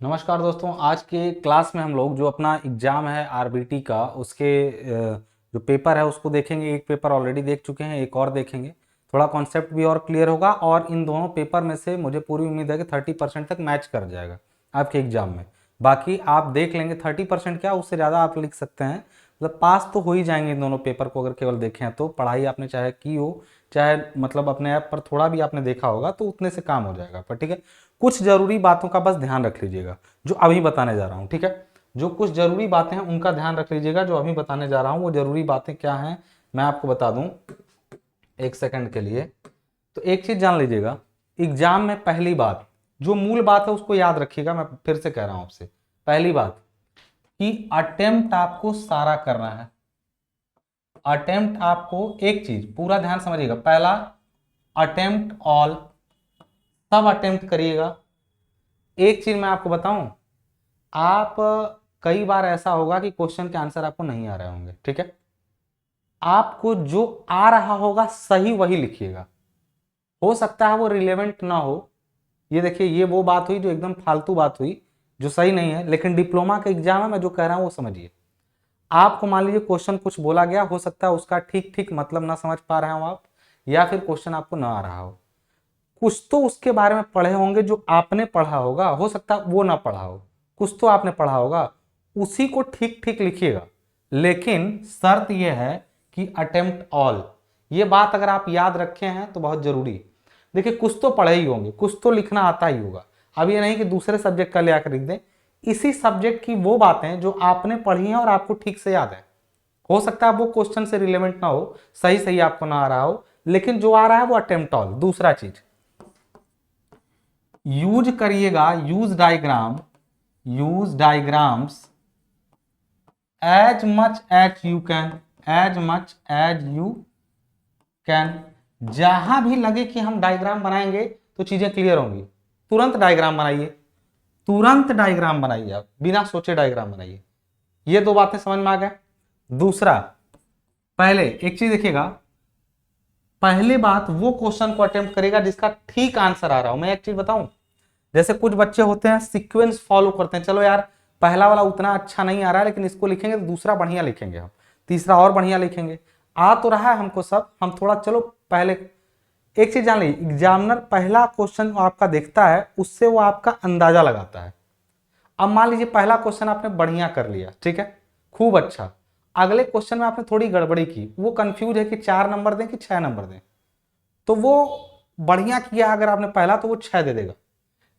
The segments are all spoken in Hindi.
नमस्कार दोस्तों। आज के क्लास में हम लोग जो अपना एग्ज़ाम है आरबीटी का उसके जो पेपर है उसको देखेंगे। एक पेपर ऑलरेडी देख चुके हैं, एक और देखेंगे। थोड़ा कॉन्सेप्ट भी और क्लियर होगा और इन दोनों पेपर में से मुझे पूरी उम्मीद है कि 30% तक मैच कर जाएगा आपके एग्ज़ाम में। बाकी आप देख लेंगे 30% क्या, उससे ज़्यादा आप लिख सकते हैं। मतलब पास तो हो ही जाएंगे इन दोनों पेपर को अगर केवल देखें तो। पढ़ाई आपने चाहे की हो, चाहे मतलब अपने ऐप पर थोड़ा भी आपने देखा होगा तो उतने से काम हो जाएगा। पर ठीक है, कुछ जरूरी बातों का बस ध्यान रख लीजिएगा जो अभी बताने जा रहा हूँ। ठीक है, जो कुछ जरूरी बातें हैं उनका ध्यान रख लीजिएगा। जो अभी बताने जा रहा हूँ वो जरूरी बातें क्या हैं मैं आपको बता दूं एक सेकंड के लिए। तो एक चीज जान लीजिएगा, एग्जाम में पहली बात जो मूल बात है उसको याद रखिएगा। मैं फिर से कह रहा हूं आपसे, पहली बात कि अटेम्प्ट आपको सारा करना है। अटेम्प्ट आपको, एक चीज पूरा ध्यान समझिएगा, पहला अटेम्प्ट ऑल, सब अटेम्प्ट करिएगा। एक चीज मैं आपको बताऊं, आप कई बार ऐसा होगा कि क्वेश्चन के आंसर आपको नहीं आ रहे होंगे। ठीक है, आपको जो आ रहा होगा सही वही लिखिएगा। हो सकता है वो रिलेवेंट ना हो। ये देखिए, ये वो बात हुई जो एकदम फालतू बात हुई, जो सही नहीं है। लेकिन डिप्लोमा का एग्जाम है, मैं जो कह रहा हूं वो समझिए। आपको मान लीजिए क्वेश्चन कुछ बोला गया, हो सकता है उसका ठीक ठीक मतलब ना समझ पा रहे हो आप, या फिर क्वेश्चन आपको ना आ रहा हो। कुछ तो उसके बारे में पढ़े होंगे जो आपने पढ़ा होगा, हो सकता है वो ना पढ़ा हो, कुछ तो आपने पढ़ा होगा, उसी को ठीक ठीक लिखिएगा। लेकिन शर्त यह है कि अटेम्प्ट ऑल, ये बात अगर आप याद रखे हैं तो बहुत जरूरी है। देखिए, कुछ तो पढ़े ही होंगे, कुछ तो लिखना आता ही होगा। अब ये नहीं कि दूसरे सब्जेक्ट का ले आकर लिख दें, इसी सब्जेक्ट की वो बातें जो आपने पढ़ी हैं और आपको ठीक से याद है। हो सकता है वो क्वेश्चन से रिलेवेंट ना हो, सही सही आपको ना आ रहा हो, लेकिन जो आ रहा है वो अटेम्प्ट ऑल। दूसरा चीज यूज करिएगा, use diagrams as much as you can, as much as you can. जहां भी लगे कि हम डायग्राम बनाएंगे तो चीजें क्लियर होंगी, तुरंत डायग्राम बनाइए, तुरंत डायग्राम बनाइए, आप बिना सोचे डायग्राम बनाइए। ये दो बातें समझ में आ गए। दूसरा, पहले एक चीज देखिएगा, पहली बात वो क्वेश्चन को अटेम्प्ट करेगा जिसका ठीक आंसर आ रहा हो। मैं एक चीज बताऊं, जैसे कुछ बच्चे होते हैं सीक्वेंस फॉलो करते हैं, चलो यार पहला वाला उतना अच्छा नहीं आ रहा है लेकिन इसको लिखेंगे तो दूसरा बढ़िया लिखेंगे, हम तीसरा और बढ़िया लिखेंगे। आ तो रहा है हमको सब, हम थोड़ा चलो पहले। एक चीज जान लीजिए, एग्जामिनर पहला क्वेश्चन आपका देखता है, उससे वो आपका अंदाजा लगाता है। अब मान लीजिए पहला क्वेश्चन आपने बढ़िया कर लिया, ठीक है, खूब अच्छा। अगले क्वेश्चन में आपने थोड़ी गड़बड़ी की, वो कंफ्यूज है कि 4 नंबर दें कि 6 नंबर दें। तो वो बढ़िया किया अगर आपने पहला तो वो 6 दे देगा।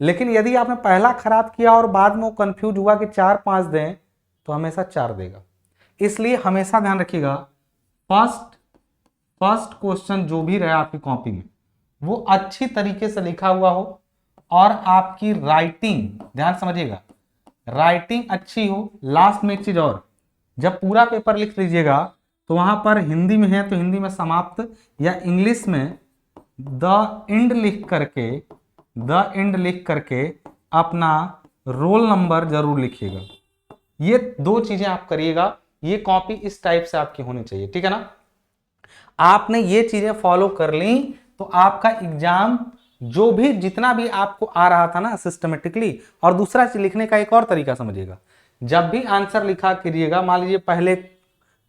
लेकिन यदि आपने पहला खराब किया और बाद में वो कंफ्यूज हुआ कि 4 5 दें, तो हमेशा 4 देगा। इसलिए हमेशा ध्यान रखिएगा, फर्स्ट फर्स्ट क्वेश्चन जो भी रहे आपकी कॉपी में वो अच्छी तरीके से लिखा हुआ हो, और आपकी राइटिंग, ध्यान समझिएगा, राइटिंग अच्छी हो। लास्ट में एक चीज और, जब पूरा पेपर लिख लीजिएगा तो वहां पर हिंदी में है तो हिंदी में समाप्त, या इंग्लिश में द एंड लिख करके अपना रोल नंबर जरूर लिखिएगा। ये दो चीजें आप करिएगा, ये कॉपी इस टाइप से आपकी होनी चाहिए, ठीक है ना। आपने ये चीजें फॉलो कर ली तो आपका एग्जाम जो भी जितना भी आपको आ रहा था ना सिस्टमेटिकली। और दूसरा चीज लिखने का एक और तरीका समझिएगा, जब भी आंसर लिखा करिएगा, मान लीजिए पहले,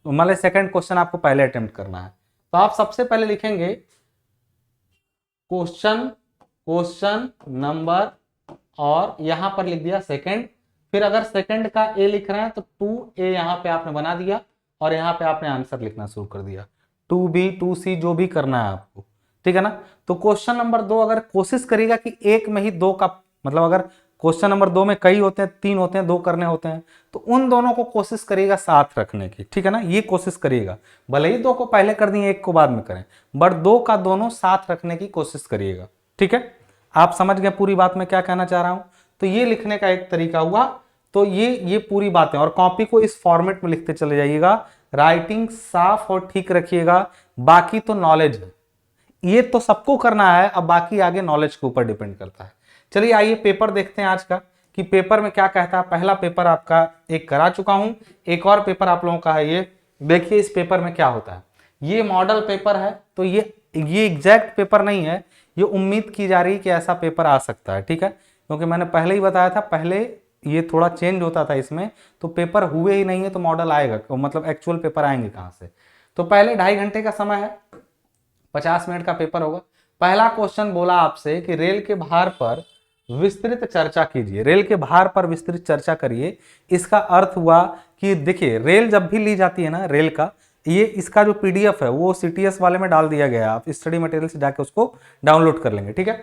मान लीजिए सेकंड क्वेश्चन आपको पहले अटेम्प्ट करना है, तो आप सबसे पहले लिखेंगे क्वेश्चन नंबर, और यहां पर लिख दिया सेकंड। फिर अगर सेकंड का ए लिख रहे हैं तो 2A यहां पे आपने बना दिया, और यहां पे आपने आंसर लिखना शुरू कर दिया, 2B 2C जो भी करना है आपको, ठीक है ना। तो क्वेश्चन नंबर 2 अगर कोशिश करिएगा कि एक में ही दो का, मतलब अगर क्वेश्चन नंबर 2 में कई होते हैं, 3 होते हैं, 2 करने होते हैं, तो उन दोनों को कोशिश करिएगा साथ रखने की, ठीक है ना। ये कोशिश करिएगा, भले ही 2 को पहले कर दिए, 1 को बाद में करें, बट 2 का दोनों साथ रखने की कोशिश करिएगा, ठीक है। आप समझ गए पूरी बात मैं क्या कहना चाह रहा हूं। तो ये लिखने का एक तरीका हुआ। तो ये पूरी बातें, और कॉपी को इस फॉर्मेट में लिखते चले जाइएगा, राइटिंग साफ और ठीक रखिएगा। बाकी तो नॉलेज है, ये तो सबको करना है, अब बाकी आगे नॉलेज के ऊपर डिपेंड करता है। चलिए आइए पेपर देखते हैं आज का, कि पेपर में क्या कहता है। पहला पेपर आपका एक करा चुका हूं, एक और पेपर आप लोगों का है। ये देखिए इस पेपर में क्या होता है। ये मॉडल पेपर है, तो ये एग्जैक्ट पेपर नहीं है, ये उम्मीद की जा रही है कि ऐसा पेपर आ सकता है, ठीक है। क्योंकि मैंने पहले ही बताया था, पहले ये थोड़ा चेंज होता था इसमें, तो पेपर हुए ही नहीं है तो मॉडल आएगा, मतलब एक्चुअल पेपर आएंगे कहाँ से। तो पहले 2.5 घंटे का समय है, 50 मिनट का पेपर होगा। पहला क्वेश्चन बोला आपसे कि रेल के भार पर विस्तृत चर्चा कीजिए, रेल के भार पर विस्तृत चर्चा करिए। इसका अर्थ हुआ कि देखिए रेल जब भी ली जाती है ना, रेल का ये इसका जो पीडीएफ है वो सीटीएस वाले में डाल दिया गया है, आप स्टडी मटेरियल से जाके उसको डाउनलोड कर लेंगे, ठीक है।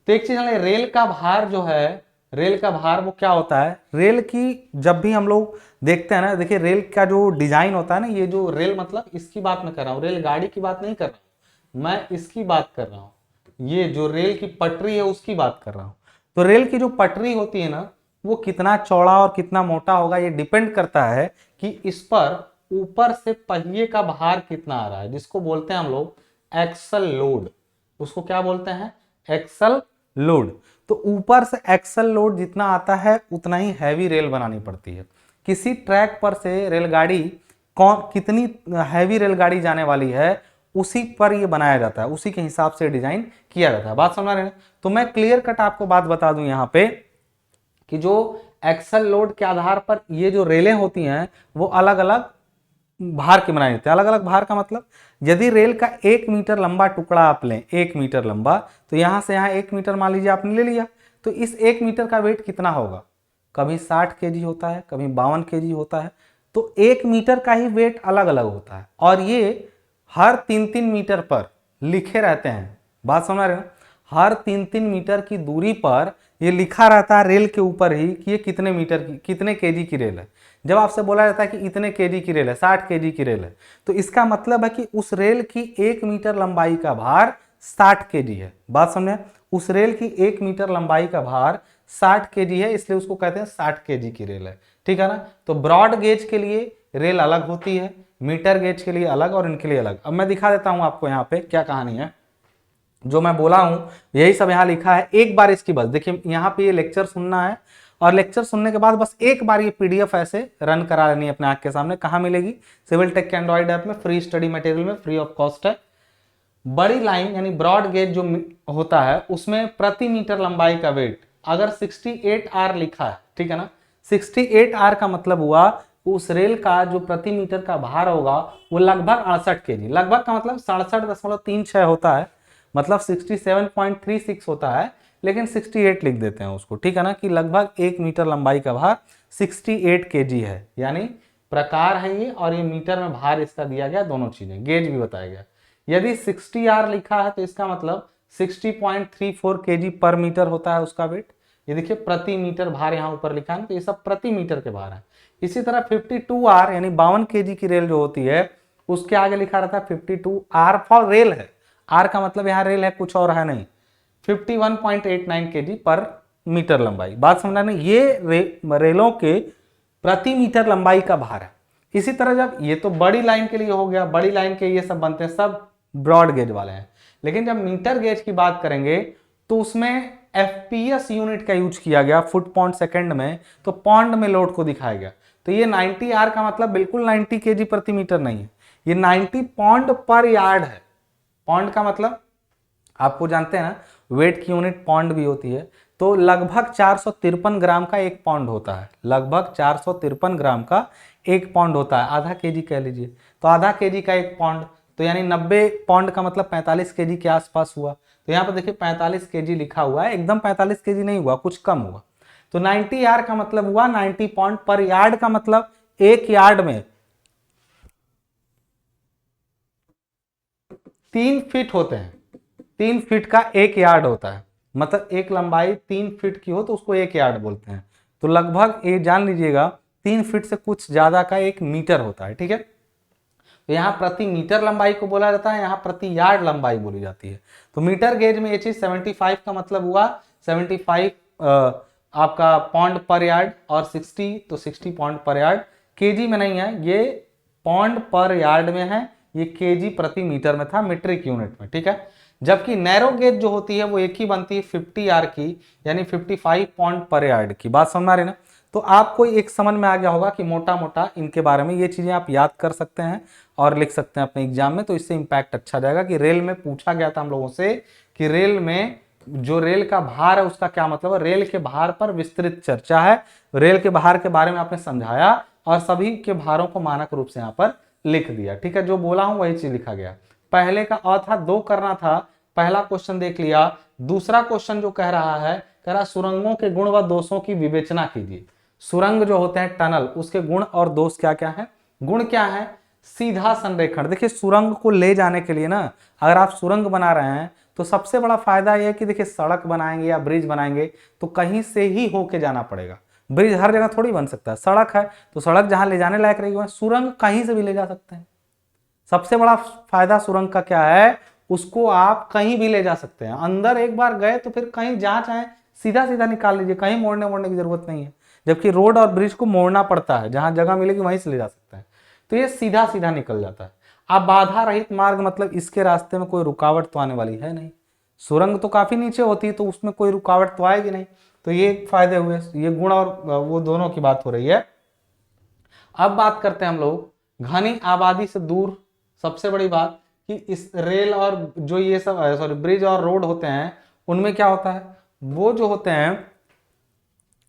तो एक चीज है, रेल का भार जो है, रेल का भार वो क्या होता है, रेल की जब भी हम लोग देखते हैं ना, देखिए रेल का जो डिजाइन होता है ना, ये जो रेल मतलब इसकी बात मैं कर रहा हूँ, रेलगाड़ी की बात नहीं कर रहा हूँ मैं, इसकी बात कर रहा हूँ, ये जो रेल की पटरी है उसकी बात कर रहा हूँ। तो रेल की जो पटरी होती है ना, वो कितना चौड़ा और कितना मोटा होगा ये डिपेंड करता है कि इस पर ऊपर से पहिए का भार कितना आ रहा है, जिसको बोलते हैं हम लोग एक्सल लोड। उसको क्या बोलते हैं, एक्सल लोड। तो ऊपर से एक्सल लोड जितना आता है उतना ही हैवी रेल बनानी पड़ती है। किसी ट्रैक पर से रेलगाड़ी कितनी हैवी रेलगाड़ी जाने वाली है उसी पर ये बनाया जाता है, उसी के हिसाब से डिजाइन किया जाता है। बात समझ रहे हैं। तो मैं क्लियर कट आपको बात बता दूं यहाँ पे कि जो एक्सल लोड के आधार पर ये जो रेलें होती हैं वो अलग अलग भार की बनाई जाती है। अलग अलग भार का मतलब, यदि रेल का 1 मीटर लंबा टुकड़ा आप लें, 1 मीटर लंबा, तो यहां से यहां 1 मीटर मान लीजिए आपने ले लिया, तो इस 1 मीटर का वेट कितना होगा, कभी 60 केजी होता है, कभी 52 केजी होता है। तो 1 मीटर का ही वेट अलग अलग होता है और ये हर 3-3 मीटर पर लिखे रहते हैं। बात समझ रहे हैं। हर 3-3 मीटर की दूरी पर ये लिखा रहता है रेल के ऊपर ही कि ये कितने मीटर की, कितने केजी की रेल है। जब आपसे बोला जाता है कि इतने केजी की रेल है, 60 केजी की रेल है, तो इसका मतलब है कि उस रेल की 1 मीटर लंबाई का भार 60 केजी है। बात समझे, उस रेल की 1 मीटर लंबाई का भार 60 केजी है, इसलिए उसको कहते हैं 60 केजी की रेल है, ठीक है ना। तो ब्रॉड गेज के लिए रेल अलग होती है, मीटर गेज के लिए अलग और इनके लिए अलग। अब मैं दिखा देता हूं आपको यहाँ पे क्या कहानी है, जो मैं बोला हूं यही सब यहाँ लिखा है। एक बार इसकी बस देखिए, यहाँ पे ये लेक्चर सुनना है और लेक्चर सुनने के बाद बस एक बार ये पीडीएफ ऐसे रन करा लेनी है अपने आंख के सामने। कहाँ मिलेगी, सिविल टेक के एंड्रॉइड ऐप में, फ्री स्टडी मटेरियल में, फ्री ऑफ कॉस्ट है। बड़ी लाइन यानी ब्रॉड गेज जो होता है उसमें प्रति मीटर लंबाई का वेट अगर 68 आर लिखा है, ठीक है ना, 68 आर का मतलब हुआ उस रेल का जो प्रति मीटर का भार होगा वो लगभग 68 केजी, लगभग का मतलब 67.36 होता है, मतलब 67.36 होता है, लेकिन 68 लिख देते हैं उसको, ठीक है ना, कि लगभग 1 मीटर लंबाई का भार 68 केजी है। यानी प्रकार है ये और ये मीटर में भार इसका दिया गया, दोनों चीजें, गेज भी बताया गया। यदि 60 आर लिखा है तो इसका मतलब 60.34 केजी पर मीटर होता है उसका वेट। ये देखिए प्रति मीटर भार यहाँ ऊपर लिखा है, तो ये सब प्रति मीटर के भार है। इसी तरह 52 आर यानी 52 केजी की रेल जो होती है उसके आगे लिखा रहता है 52 आर फॉर रेल है, आर का मतलब यहाँ रेल है, कुछ और है नहीं, 51.89 केजी पर मीटर लंबाई। बात समझना नहीं, ये रेलों के प्रति मीटर लंबाई का भार है। इसी तरह जब ये तो बड़ी लाइन के लिए हो गया, बड़ी लाइन के ये सब बनते हैं, सब ब्रॉड गेज वाले हैं। लेकिन जब मीटर गेज की बात करेंगे तो उसमें एफपीएस यूनिट का यूज किया गया, फुट पॉन्ड सेकंड में, तो पॉन्ड में लोड को दिखाया गया। तो ये 90 आर का मतलब बिल्कुल 90 केजी प्रति मीटर नहीं है, ये 90 पॉन्ड पर यार्ड है। पॉन्ड का मतलब आपको जानते हैं ना, वेट की यूनिट पॉन्ड भी होती है। तो लगभग 453 ग्राम का एक पॉन्ड होता है, लगभग 453 ग्राम का एक पॉन्ड होता है, आधा केजी कह लीजिए, तो आधा केजी का एक पॉन्ड, तो यानी 90 पॉन्ड का मतलब 45 केजी के आसपास हुआ। तो यहाँ पर देखिए 45 केजी लिखा हुआ है, एकदम 45 केजी नहीं हुआ, कुछ कम हुआ। तो 90 यार्ड का मतलब हुआ 90 पॉन्ड पर यार्ड का मतलब एक यार्ड में 3 फीट होते हैं, 3 फीट का एक यार्ड होता है, मतलब एक लंबाई 3 फीट की हो तो उसको एक यार्ड बोलते हैं। तो लगभग ये जान लीजिएगा 3 फीट से कुछ ज्यादा का एक मीटर होता है, ठीक है। तो यहाँ प्रति मीटर लंबाई को बोला जाता है, यहाँ प्रति यार्ड लंबाई बोली जाती है। तो मीटर गेज में ये चीज 75 का मतलब हुआ 75 आपका पॉन्ड पर यार्ड, और 60 तो 60 पॉन्ड पर यार्ड। केजी में नहीं है, ये पॉन्ड पर यार्ड में है, ये केजी प्रति मीटर में था, मीट्रिक यूनिट में, ठीक है। जबकि नैरो गेज जो होती है वो एक ही बनती है 50 आर की, यानी 55 पॉन्ड पर यार्ड की। बात समझ रहे ना। तो आपको एक समझ में आ गया होगा कि मोटा मोटा इनके बारे में ये चीजें आप याद कर सकते हैं और लिख सकते हैं अपने एग्जाम में, तो इससे इंपैक्ट अच्छा जाएगा। कि रेल में पूछा गया था हम लोगों से कि रेल में जो रेल का भार है उसका क्या मतलब है, रेल के भार पर विस्तृत चर्चा है। रेल के भार के बारे में आपने समझाया और सभी के भारों को मानक रूप से यहाँ पर लिख दिया। ठीक है, जो बोला हूं वही चीज लिखा गया। पहले का अ था, दो करना था, पहला क्वेश्चन देख लिया। दूसरा क्वेश्चन जो कह रहा है, कह रहा सुरंगों के गुण व दोषों की विवेचना कीजिए। सुरंग जो होते हैं टनल, उसके गुण और दोष क्या क्या है। गुण क्या है, सीधा संरेखण। देखिए सुरंग को ले जाने के लिए ना, अगर आप सुरंग बना रहे हैं तो सबसे बड़ा फायदा यह है कि देखिए सड़क बनाएंगे या ब्रिज बनाएंगे तो कहीं से ही होके जाना पड़ेगा। ब्रिज हर जगह थोड़ी बन सकता है, सड़क है तो सड़क जहां ले जाने लायक रहेगी वहां सुरंग कहीं से भी ले जा सकते हैं। सबसे बड़ा फायदा सुरंग का क्या है, उसको आप कहीं भी ले जा सकते हैं। अंदर एक बार गए तो फिर कहीं जहां चाहे सीधा सीधा निकाल लीजिए, कहीं मोड़ने मोड़ने की जरूरत नहीं है। जबकि रोड और ब्रिज को मोड़ना पड़ता है, जहां जगह मिलेगी वहीं से ले जा सकते हैं। तो ये सीधा सीधा निकल जाता है। अब बाधा रहित मार्ग मतलब इसके रास्ते में कोई रुकावट तो आने वाली है नहीं। सुरंग तो काफी नीचे होती है तो उसमें कोई रुकावट तो आएगी नहीं। तो ये फायदे हुए, ये गुण और वो दोनों की बात हो रही है। अब बात करते हैं हम लोग घनी आबादी से दूर। सबसे बड़ी बात कि इस रेल और जो ये सब सॉरी ब्रिज और रोड होते हैं उनमें क्या होता है, वो जो होते हैं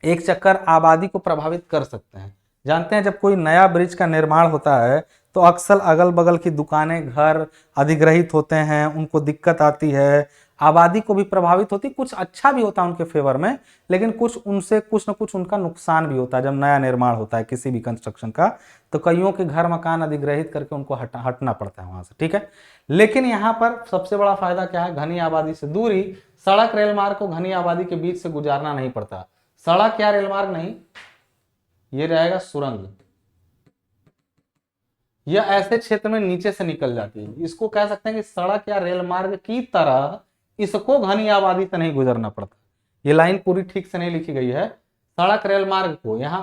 एक चक्कर आबादी को प्रभावित कर सकते हैं। जानते हैं जब कोई नया ब्रिज का निर्माण होता है तो अक्सर अगल बगल की दुकानें, घर अधिग्रहित होते हैं, उनको दिक्कत आती है, आबादी को भी प्रभावित होती। कुछ अच्छा भी होता है उनके फेवर में, लेकिन कुछ उनसे कुछ न कुछ उनका नुकसान भी होता है। जब नया निर्माण होता है किसी भी कंस्ट्रक्शन का तो कईयों के घर मकान अधिग्रहित करके उनको हटना पड़ता है वहां से। ठीक है, लेकिन यहाँ पर सबसे बड़ा फायदा क्या है, घनी आबादी से दूरी। सड़क रेल मार्ग को घनी आबादी के बीच से गुजारना नहीं पड़ता। सड़क या रेलमार्ग नहीं, ये रहेगा सुरंग। यह ऐसे क्षेत्र में नीचे से निकल जाती है, इसको कह सकते हैं कि सड़क या रेलमार्ग की तरह इसको घनी आबादी से नहीं गुजरना पड़ता। ये लाइन पूरी ठीक से नहीं लिखी गई है। सड़क रेलमार्ग को, यहां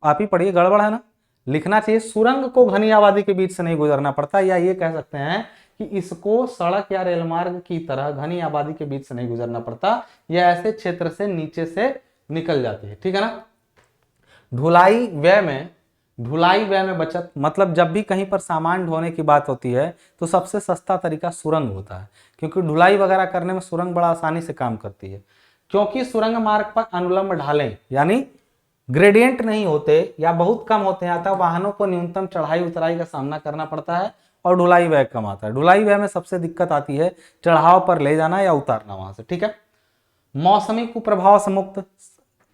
आप ही पढ़िए, गड़बड़ है ना, लिखना चाहिए सुरंग को घनी आबादी के बीच से नहीं गुजरना पड़ता, या ये कह सकते हैं कि इसको सड़क या रेलमार्ग की तरह घनी आबादी के बीच से नहीं गुजरना पड़ता, यह ऐसे क्षेत्र से नीचे से निकल जाती है। ठीक है ना। ढुलाई व्यय में बचत, मतलब जब भी कहीं पर सामान ढोने की बात होती है तो सबसे सस्ता तरीका सुरंग होता है, क्योंकि ढुलाई वगैरह करने में सुरंग बड़ा आसानी से काम करती है। क्योंकि सुरंग मार्ग पर अनुलंब ढालें यानी ग्रेडियंट नहीं होते या बहुत कम होते हैं, अतः वाहनों को न्यूनतम चढ़ाई उतराई का सामना करना पड़ता है और ढुलाई व्यय कम आता है। ढुलाई व्यय में सबसे दिक्कत आती है चढ़ाव पर ले जाना या उतारना वहां से। ठीक है, मौसमी कुप्रभाव से मुक्त।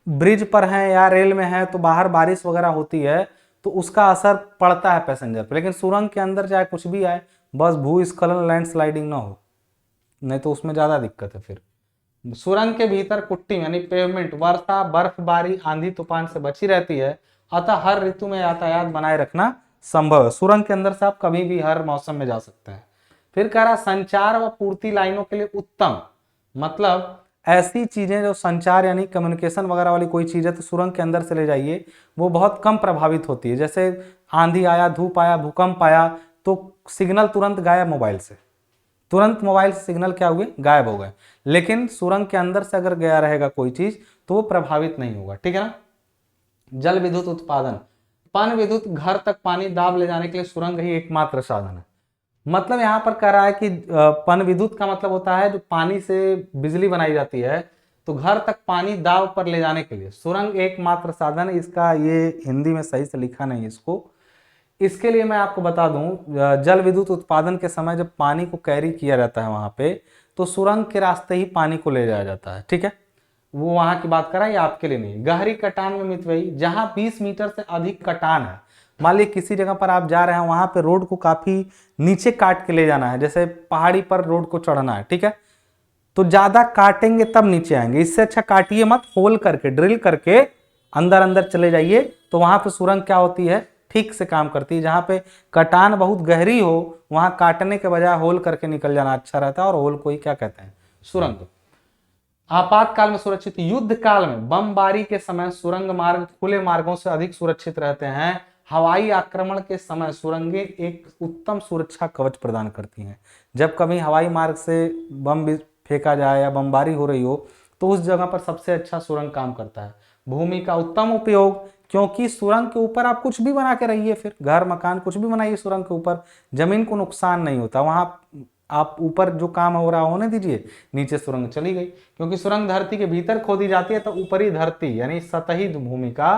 ब्रिज पर हैं या रेल में है तो बाहर बारिश वगैरह होती है तो उसका असर पड़ता है पैसेंजर पर, लेकिन सुरंग के अंदर चाहे कुछ भी आए, बस भूस्खलन लैंडस्लाइडिंग ना हो, नहीं तो उसमें ज्यादा दिक्कत है। फिर सुरंग के भीतर कुट्टी यानी पेवमेंट वर्षा बर्फबारी आंधी तूफान से बची रहती है, अतः हर ऋतु में यातायात बनाए रखना संभव है। सुरंग के अंदर से आप कभी भी हर मौसम में जा सकते हैं। फिर कह रहा संचार व पूर्ति लाइनों के लिए उत्तम, मतलब ऐसी चीजें जो संचार यानी कम्युनिकेशन वगैरह वाली कोई चीज है तो सुरंग के अंदर से ले जाइए, वो बहुत कम प्रभावित होती है। जैसे आंधी आया, धूप आया, भूकंप आया तो सिग्नल तुरंत गायब, मोबाइल से तुरंत मोबाइल से सिग्नल क्या हुए, गायब हो गए। लेकिन सुरंग के अंदर से अगर गया रहेगा कोई चीज तो वो प्रभावित नहीं होगा। ठीक है ना। जल विद्युत उत्पादन, पन विद्युत घर तक पानी दाब ले जाने के लिए सुरंग ही एकमात्र साधन है। मतलब यहाँ पर कह रहा है कि पन विद्युत का मतलब होता है जो पानी से बिजली बनाई जाती है, तो घर तक पानी दाब पर ले जाने के लिए सुरंग एकमात्र साधन है। इसका ये हिंदी में सही से लिखा नहीं इसको, इसके लिए मैं आपको बता दूं, जल विद्युत उत्पादन के समय जब पानी को कैरी किया जाता है वहां पे, तो सुरंग के रास्ते ही पानी को ले जाया जाता है। ठीक है, वो वहां की बात कर रहा है, आपके लिए नहीं। गहरी कटान में मितव्ययी, जहां 20 मीटर से अधिक कटान है, मान लीजिए किसी जगह पर आप जा रहे हैं, वहां पे रोड को काफी नीचे काट के ले जाना है, जैसे पहाड़ी पर रोड को चढ़ना है। ठीक है, तो ज्यादा काटेंगे तब नीचे आएंगे, इससे अच्छा काटिए मत, होल करके ड्रिल करके अंदर अंदर चले जाइए, तो वहां पे सुरंग क्या होती है, ठीक से काम करती है। जहां पे कटान बहुत गहरी हो वहां काटने के बजाय होल करके निकल जाना अच्छा रहता है, और होल को ही क्या कहते हैं, सुरंग। आपातकाल में सुरक्षित, युद्ध काल में बमबारी के समय सुरंग मार्ग खुले मार्गों से अधिक सुरक्षित रहते हैं। हवाई आक्रमण के समय सुरंगें एक उत्तम सुरक्षा कवच प्रदान करती हैं। जब कभी हवाई मार्ग से बम फेंका जाए या बमबारी हो रही हो तो उस जगह पर सबसे अच्छा सुरंग काम करता है। भूमि का उत्तम उपयोग, क्योंकि सुरंग के ऊपर आप कुछ भी बना के रहिए, फिर घर मकान कुछ भी बनाइए सुरंग के ऊपर, जमीन को नुकसान नहीं होता। वहां आप ऊपर जो काम हो रहा होने दीजिए, नीचे सुरंग चली गई, क्योंकि सुरंग धरती के भीतर खोदी जाती है तो ऊपरी धरती यानी सतही भूमि का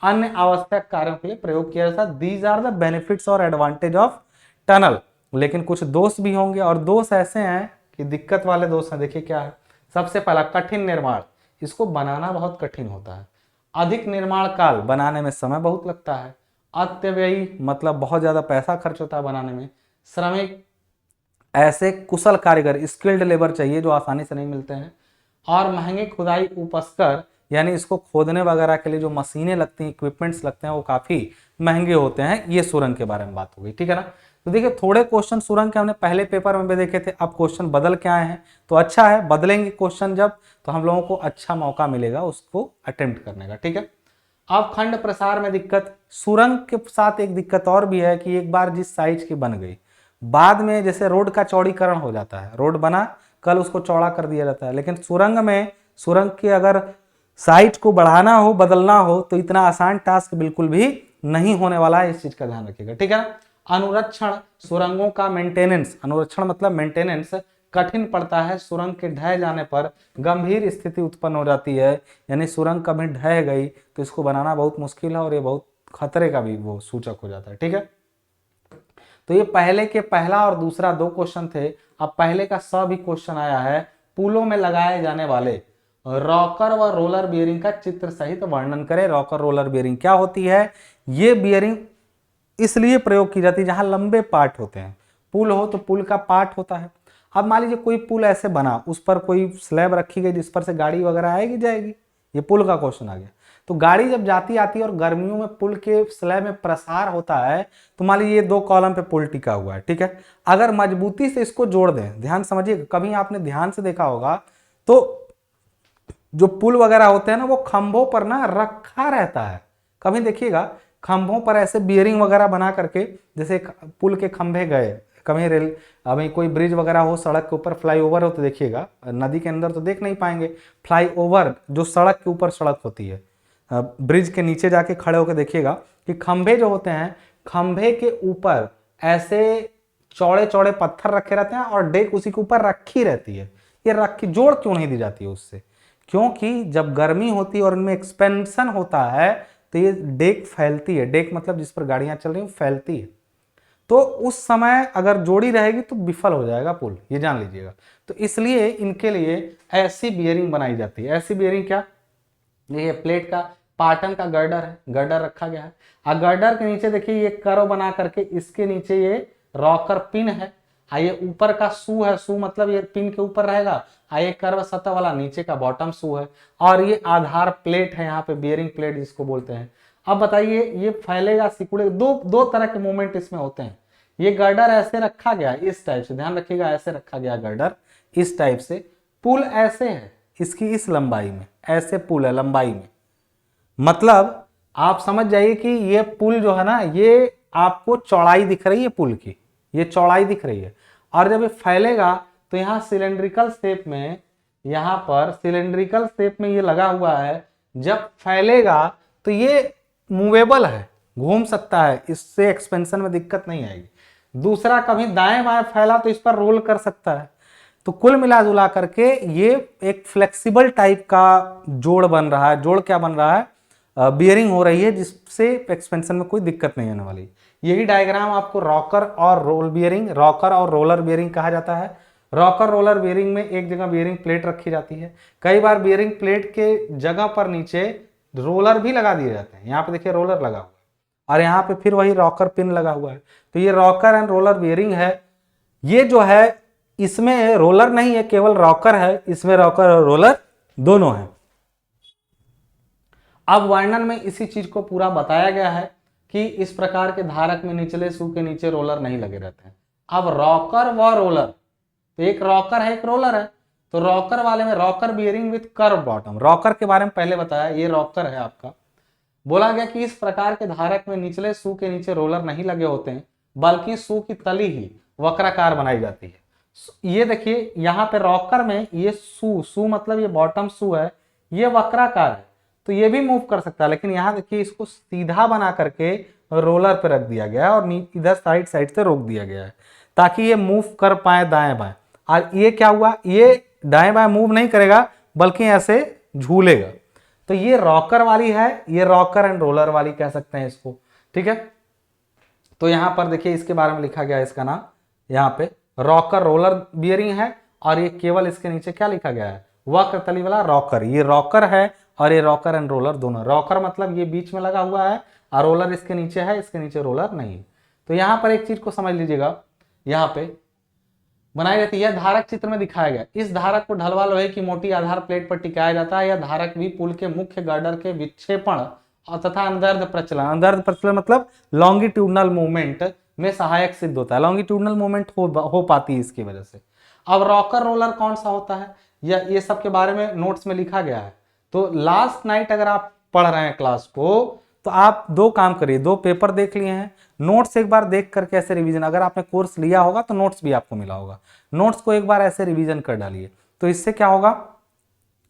अन्य आवश्यक कार्यों के लिए प्रयोग किया जाता है। दीज आर द बेनिफिट्स और एडवांटेज ऑफ टनल। लेकिन कुछ दोष भी होंगे, और दोष ऐसे हैं कि दिक्कत वाले दोष हैं। देखिए क्या है, सबसे पहला कठिन निर्माण, इसको बनाना बहुत कठिन होता है। अधिक निर्माण काल, बनाने में समय बहुत लगता है। अत्यव्ययी मतलब बहुत ज्यादा पैसा खर्च होता है बनाने में। श्रमिक, ऐसे कुशल कारीगर, स्किल्ड लेबर चाहिए जो आसानी से नहीं मिलते हैं। और महंगे खुदाई उपस्कर, यानी इसको खोदने वगैरह के लिए जो मशीनें लगती हैं, इक्विपमेंट्स लगते हैं, वो काफी महंगे होते हैं। ये सुरंग के बारे में बात हो गई, ठीक है ना। तो देखिए थोड़े क्वेश्चन सुरंग के हमने पहले पेपर में भी देखे थे, अब क्वेश्चन बदल के आए हैं, तो अच्छा है, बदलेंगे क्वेश्चन जब, तो हम लोगों को अच्छा मौका मिलेगा उसको अटेम्प्ट करने का, ठीक है। अब खंड प्रसार में दिक्कत, सुरंग के साथ एक दिक्कत और भी है कि एक बार जिस साइज की बन गई, बाद में जैसे रोड का चौड़ीकरण हो जाता है, रोड बना कल उसको चौड़ा कर दिया जाता है, लेकिन सुरंग में, सुरंग के अगर साइज को बढ़ाना हो, बदलना हो, तो इतना आसान टास्क बिल्कुल भी नहीं होने वाला है, इस चीज का ध्यान रखिएगा, ठीक है। अनुरक्षण, सुरंगों का मेंटेनेंस, अनुरक्षण मतलब मेंटेनेंस कठिन पड़ता है। सुरंग के ढह जाने पर गंभीर स्थिति उत्पन्न हो जाती है, यानी सुरंग कभी ढह गई तो इसको बनाना बहुत मुश्किल है, और ये बहुत खतरे का भी वो सूचक हो जाता है, ठीक है। तो ये पहले के पहला और दूसरा दो क्वेश्चन थे। अब पहले का भी क्वेश्चन आया है, पुलों में लगाए जाने वाले रॉकर व रोलर बियरिंग का चित्र सहित वर्णन करें। रॉकर रोलर बियरिंग क्या होती है? ये बियरिंग इसलिए प्रयोग की जाती है जहां लंबे पार्ट होते हैं। पुल हो तो पुल का पार्ट होता है। अब मान लीजिए कोई पुल ऐसे बना, उस पर कोई स्लैब रखी गई जिस पर से गाड़ी वगैरह आएगी जाएगी, ये पुल का क्वेश्चन आ गया। तो गाड़ी जब जाती आती है और गर्मियों में पुल के स्लैब में प्रसार होता है, तो मान लीजिए ये दो कॉलम पे पुल टिका हुआ है, ठीक है। अगर मजबूती से इसको जोड़ दें, ध्यान समझिए, कभी आपने ध्यान से देखा होगा तो जो पुल वगैरह होते हैं ना, वो खंभों पर ना रखा रहता है। कभी देखिएगा खंभों पर ऐसे बियरिंग वगैरह बना करके, जैसे पुल के खंभे गए, कभी रेल, अभी कोई ब्रिज वगैरह हो, सड़क के ऊपर फ्लाईओवर हो, तो देखिएगा, नदी के अंदर तो देख नहीं पाएंगे, फ्लाईओवर जो सड़क के ऊपर सड़क होती है, ब्रिज के नीचे जाके खड़े होकर देखिएगा कि खंभे जो होते हैं, खंभे के ऊपर ऐसे चौड़े चौड़े पत्थर रखे रहते हैं और डेक उसी के ऊपर रखी रहती है। ये रखी जोड़ क्यों नहीं दी जाती है उससे? क्योंकि जब गर्मी होती है और उनमें एक्सपेंशन होता है तो ये डेक फैलती है। डेक मतलब जिस पर गाड़ियां चल रही हैं फैलती है, तो उस समय अगर जोड़ी रहेगी तो विफल हो जाएगा पुल, ये जान लीजिएगा। तो इसलिए इनके लिए ऐसी बियरिंग बनाई जाती है। ऐसी बियरिंग क्या, ये प्लेट का पाटन का गर्डर है, गर्डर रखा गया है, और गर्डर के नीचे देखिए ये कर्व बना करके, इसके नीचे ये रॉकर पिन है, ये ऊपर का शू है, शू मतलब ये पिन के ऊपर रहेगा, ये कर्व सतह वाला नीचे का बॉटम शू है, और ये आधार प्लेट है, यहाँ पे बियरिंग प्लेट जिसको बोलते हैं। अब बताइए ये फैलेगा सिकुड़े, दो तरह के मूवमेंट इसमें होते हैं। ये गर्डर ऐसे रखा गया इस टाइप से, ध्यान रखिएगा, ऐसे रखा गया गर्डर इस टाइप से, पुल ऐसे है इसकी इस लंबाई में, ऐसे पुल है लंबाई में, मतलब आप समझ जाइए कि ये पुल जो है ना, ये आपको चौड़ाई दिख रही है पुल की, ये चौड़ाई दिख रही है। और जब ये फैलेगा तो यहाँ सिलेंड्रिकल शेप में, यहाँ पर सिलेंड्रिकल शेप में ये लगा हुआ है। जब फैलेगा तो ये मूवेबल है, घूम सकता है, इससे एक्सपेंशन में दिक्कत नहीं आएगी। दूसरा, कभी दाएं बाएं फैला तो इस पर रोल कर सकता है। तो कुल मिला जुला करके ये एक फ्लेक्सिबल टाइप का जोड़ बन रहा है। जोड़ क्या बन रहा है? बियरिंग हो रही है, जिससे एक्सपेंशन में कोई दिक्कत नहीं आने वाली। यही डायग्राम आपको रॉकर और रोल बियरिंग, रॉकर और रोलर बियरिंग कहा जाता है। रॉकर रोलर बियरिंग में एक जगह बियरिंग प्लेट रखी जाती है, कई बार बियरिंग प्लेट के जगह पर नीचे रोलर भी लगा दिए जाते हैं। यहाँ पे देखिए रोलर लगा हुआ है, और यहाँ पे फिर वही रॉकर पिन लगा हुआ है। तो ये रॉकर एंड रोलर बियरिंग है। ये जो है इसमें रोलर नहीं है, केवल रॉकर है, इसमें रॉकर और रोलर दोनों है। अब वर्णन में इसी चीज को पूरा बताया गया है कि इस प्रकार के धारक में निचले शू के नीचे रोलर नहीं लगे रहते हैं। अब रॉकर व रोलर, तो एक रॉकर है एक रोलर है, तो रॉकर वाले में rocker bearing with curve bottom, rocker के बारे में पहले बताया, ये रॉकर है आपका। बोला गया कि इस प्रकार के धारक में निचले शू के नीचे रोलर नहीं लगे होते हैं, बल्कि शू की तली ही वक्राकार बनाई जाती है। ये देखिए यहाँ पे रॉकर में ये शू मतलब ये बॉटम शू है, ये वक्राकार है, तो ये भी मूव कर सकता है। लेकिन यहाँ देखिए इसको सीधा बना करके रोलर पे रख दिया गया है और इधर साइड साइड से रोक दिया गया है, ताकि ये मूव कर पाए दाएं बाएं। और ये क्या हुआ, ये दाएं बाएं मूव नहीं करेगा बल्कि ऐसे झूलेगा। तो ये रॉकर वाली है, ये रॉकर एंड रोलर वाली कह सकते हैं इसको, ठीक है। तो यहां पर देखिए इसके बारे में लिखा गया है, इसका नाम यहाँ पे रॉकर रोलर बियरिंग है, और ये केवल इसके नीचे क्या लिखा गया है, वक्रतली वाला रॉकर। ये रॉकर है और ये रॉकर एंड रोलर दोनों। रॉकर मतलब ये बीच में लगा हुआ है और रोलर इसके नीचे है, इसके नीचे रोलर नहीं। तो यहां पर एक चीज को समझ लीजिएगा, यहाँ पे बनाई जाती है धारक चित्र में दिखाया गया। इस धारक को ढलवा लोहे की मोटी आधार प्लेट पर टिकाया जाता है। यह धारक भी पुल के मुख्य गर्डर के विक्षेपण और तथा अंदर्ध प्रचलन, अंदर्ध प्रचलन मतलब लॉन्गिट्यूडनल मूवमेंट में सहायक सिद्ध होता है। लॉन्गिट्यूडनल मूवमेंट हो पाती है इसकी वजह से। अब रॉकर रोलर कौन सा होता है, या ये सब के बारे में नोट्स में लिखा गया है। तो लास्ट नाइट अगर आप पढ़ रहे हैं क्लास को, तो आप दो काम करिए, दो पेपर देख लिए हैं, नोट्स एक बार देख करके ऐसे रिवीजन, अगर आपने कोर्स लिया होगा तो नोट्स भी आपको मिला होगा, नोट्स को एक बार ऐसे रिवीजन कर डालिए। तो इससे क्या होगा,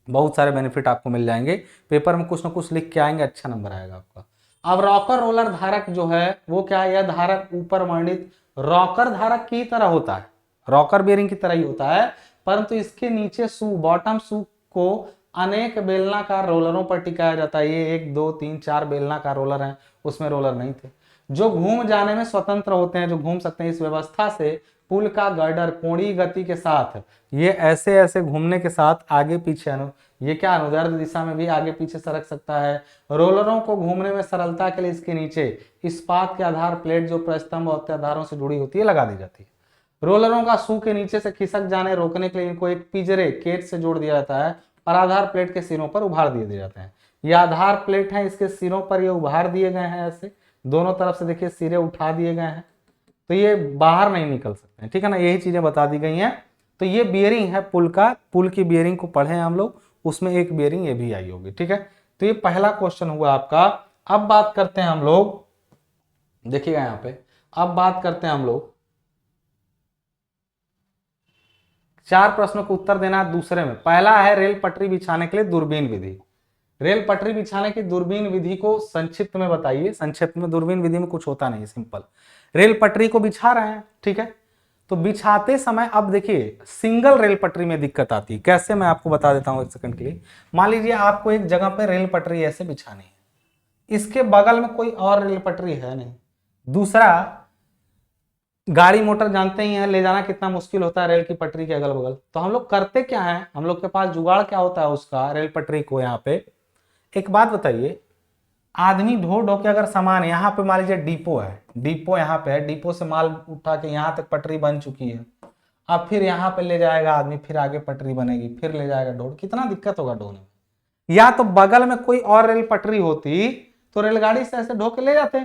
बहुत सारे बेनिफिट आपको मिल जाएंगे। पेपर में कुछ ना कुछ लिख के आएंगे, अच्छा नंबर आएगा आपका। अब रॉकर रोलर धारक जो है वो क्या है, यह धारक ऊपर वर्णित रॉकर धारक की तरह होता है, रॉकर बेरिंग की तरह ही होता है, परंतु इसके नीचे बॉटम शू को अनेक बेलनाकार रोलरों पर टिकाया जाता है। ये 1 2 3 4 बेलनाकार रोलर हैं, उसमें रोलर नहीं थे, जो घूम जाने में स्वतंत्र होते हैं, जो घूम सकते हैं। इस व्यवस्था से पुल का गर्डर कोणीय गति के साथ, ये ऐसे ऐसे घूमने के साथ आगे पीछे ये क्या अनुदैर्ध्य दिशा में भी आगे पीछे सरक सकता है। रोलरों को घूमने में सरलता के लिए इसके नीचे इस्पात के आधार प्लेट जो प्रस्तंभ और आधारों से जुड़ी होती है लगा दी जाती है। रोलरों का शू के नीचे से खिसक जाने रोकने के लिए इनको एक पिंजरे केज से जोड़ दिया जाता है और आधार प्लेट के सिरों पर उभार दिए जाते हैं। ये आधार प्लेट है, इसके सिरों पर ये उभार दिए गए हैं, ऐसे दोनों तरफ से देखिए सिरे उठा दिए गए हैं, तो ये बाहर नहीं निकल सकते हैं, ठीक है ना। यही चीजें बता दी गई हैं। तो ये बियरिंग है पुल का, पुल की बियरिंग को पढ़े हम लोग, उसमें एक बियरिंग ये भी आई होगी, ठीक है। तो ये पहला क्वेश्चन हुआ आपका। अब बात करते हैं हम लोग, देखिएगा यहाँ पे, अब बात करते हैं हम लोग 4 प्रश्नों को उत्तर देना दूसरे में। पहला है रेल पटरी बिछाने के लिए दूरबीन विधि। रेल पटरी बिछाने की दूरबीन विधि को संक्षिप्त में बताइए। संक्षिप्त में दूरबीन विधि में कुछ होता नहीं, सिंपल रेल पटरी को बिछा रहे हैं, ठीक है। तो बिछाते समय अब देखिए सिंगल रेल पटरी में दिक्कत आती है, कैसे मैं आपको बता देता हूं एक सेकंड के लिए। मान लीजिए आपको एक जगह पे रेल पटरी ऐसे बिछानी है, इसके बगल में कोई और रेल पटरी है नहीं, दूसरा गाड़ी मोटर जानते ही हैं ले जाना कितना मुश्किल होता है रेल की पटरी के अगल बगल। तो हम लोग करते क्या है, हम लोग के पास जुगाड़ क्या होता है उसका, रेल पटरी को यहाँ पे एक बात बताइए, आदमी ढो ढो के अगर सामान, यहाँ पे मान लीजिए डिपो है, डिपो यहाँ पे है, डिपो से माल उठा के यहाँ तक पटरी बन चुकी है, अब फिर यहाँ पे ले जाएगा आदमी, फिर आगे पटरी बनेगी, फिर ले जाएगा ढोने, कितना दिक्कत होगा ढोने में। या तो बगल में कोई और रेल पटरी होती तो रेलगाड़ी से ऐसे ढो के ले जाते,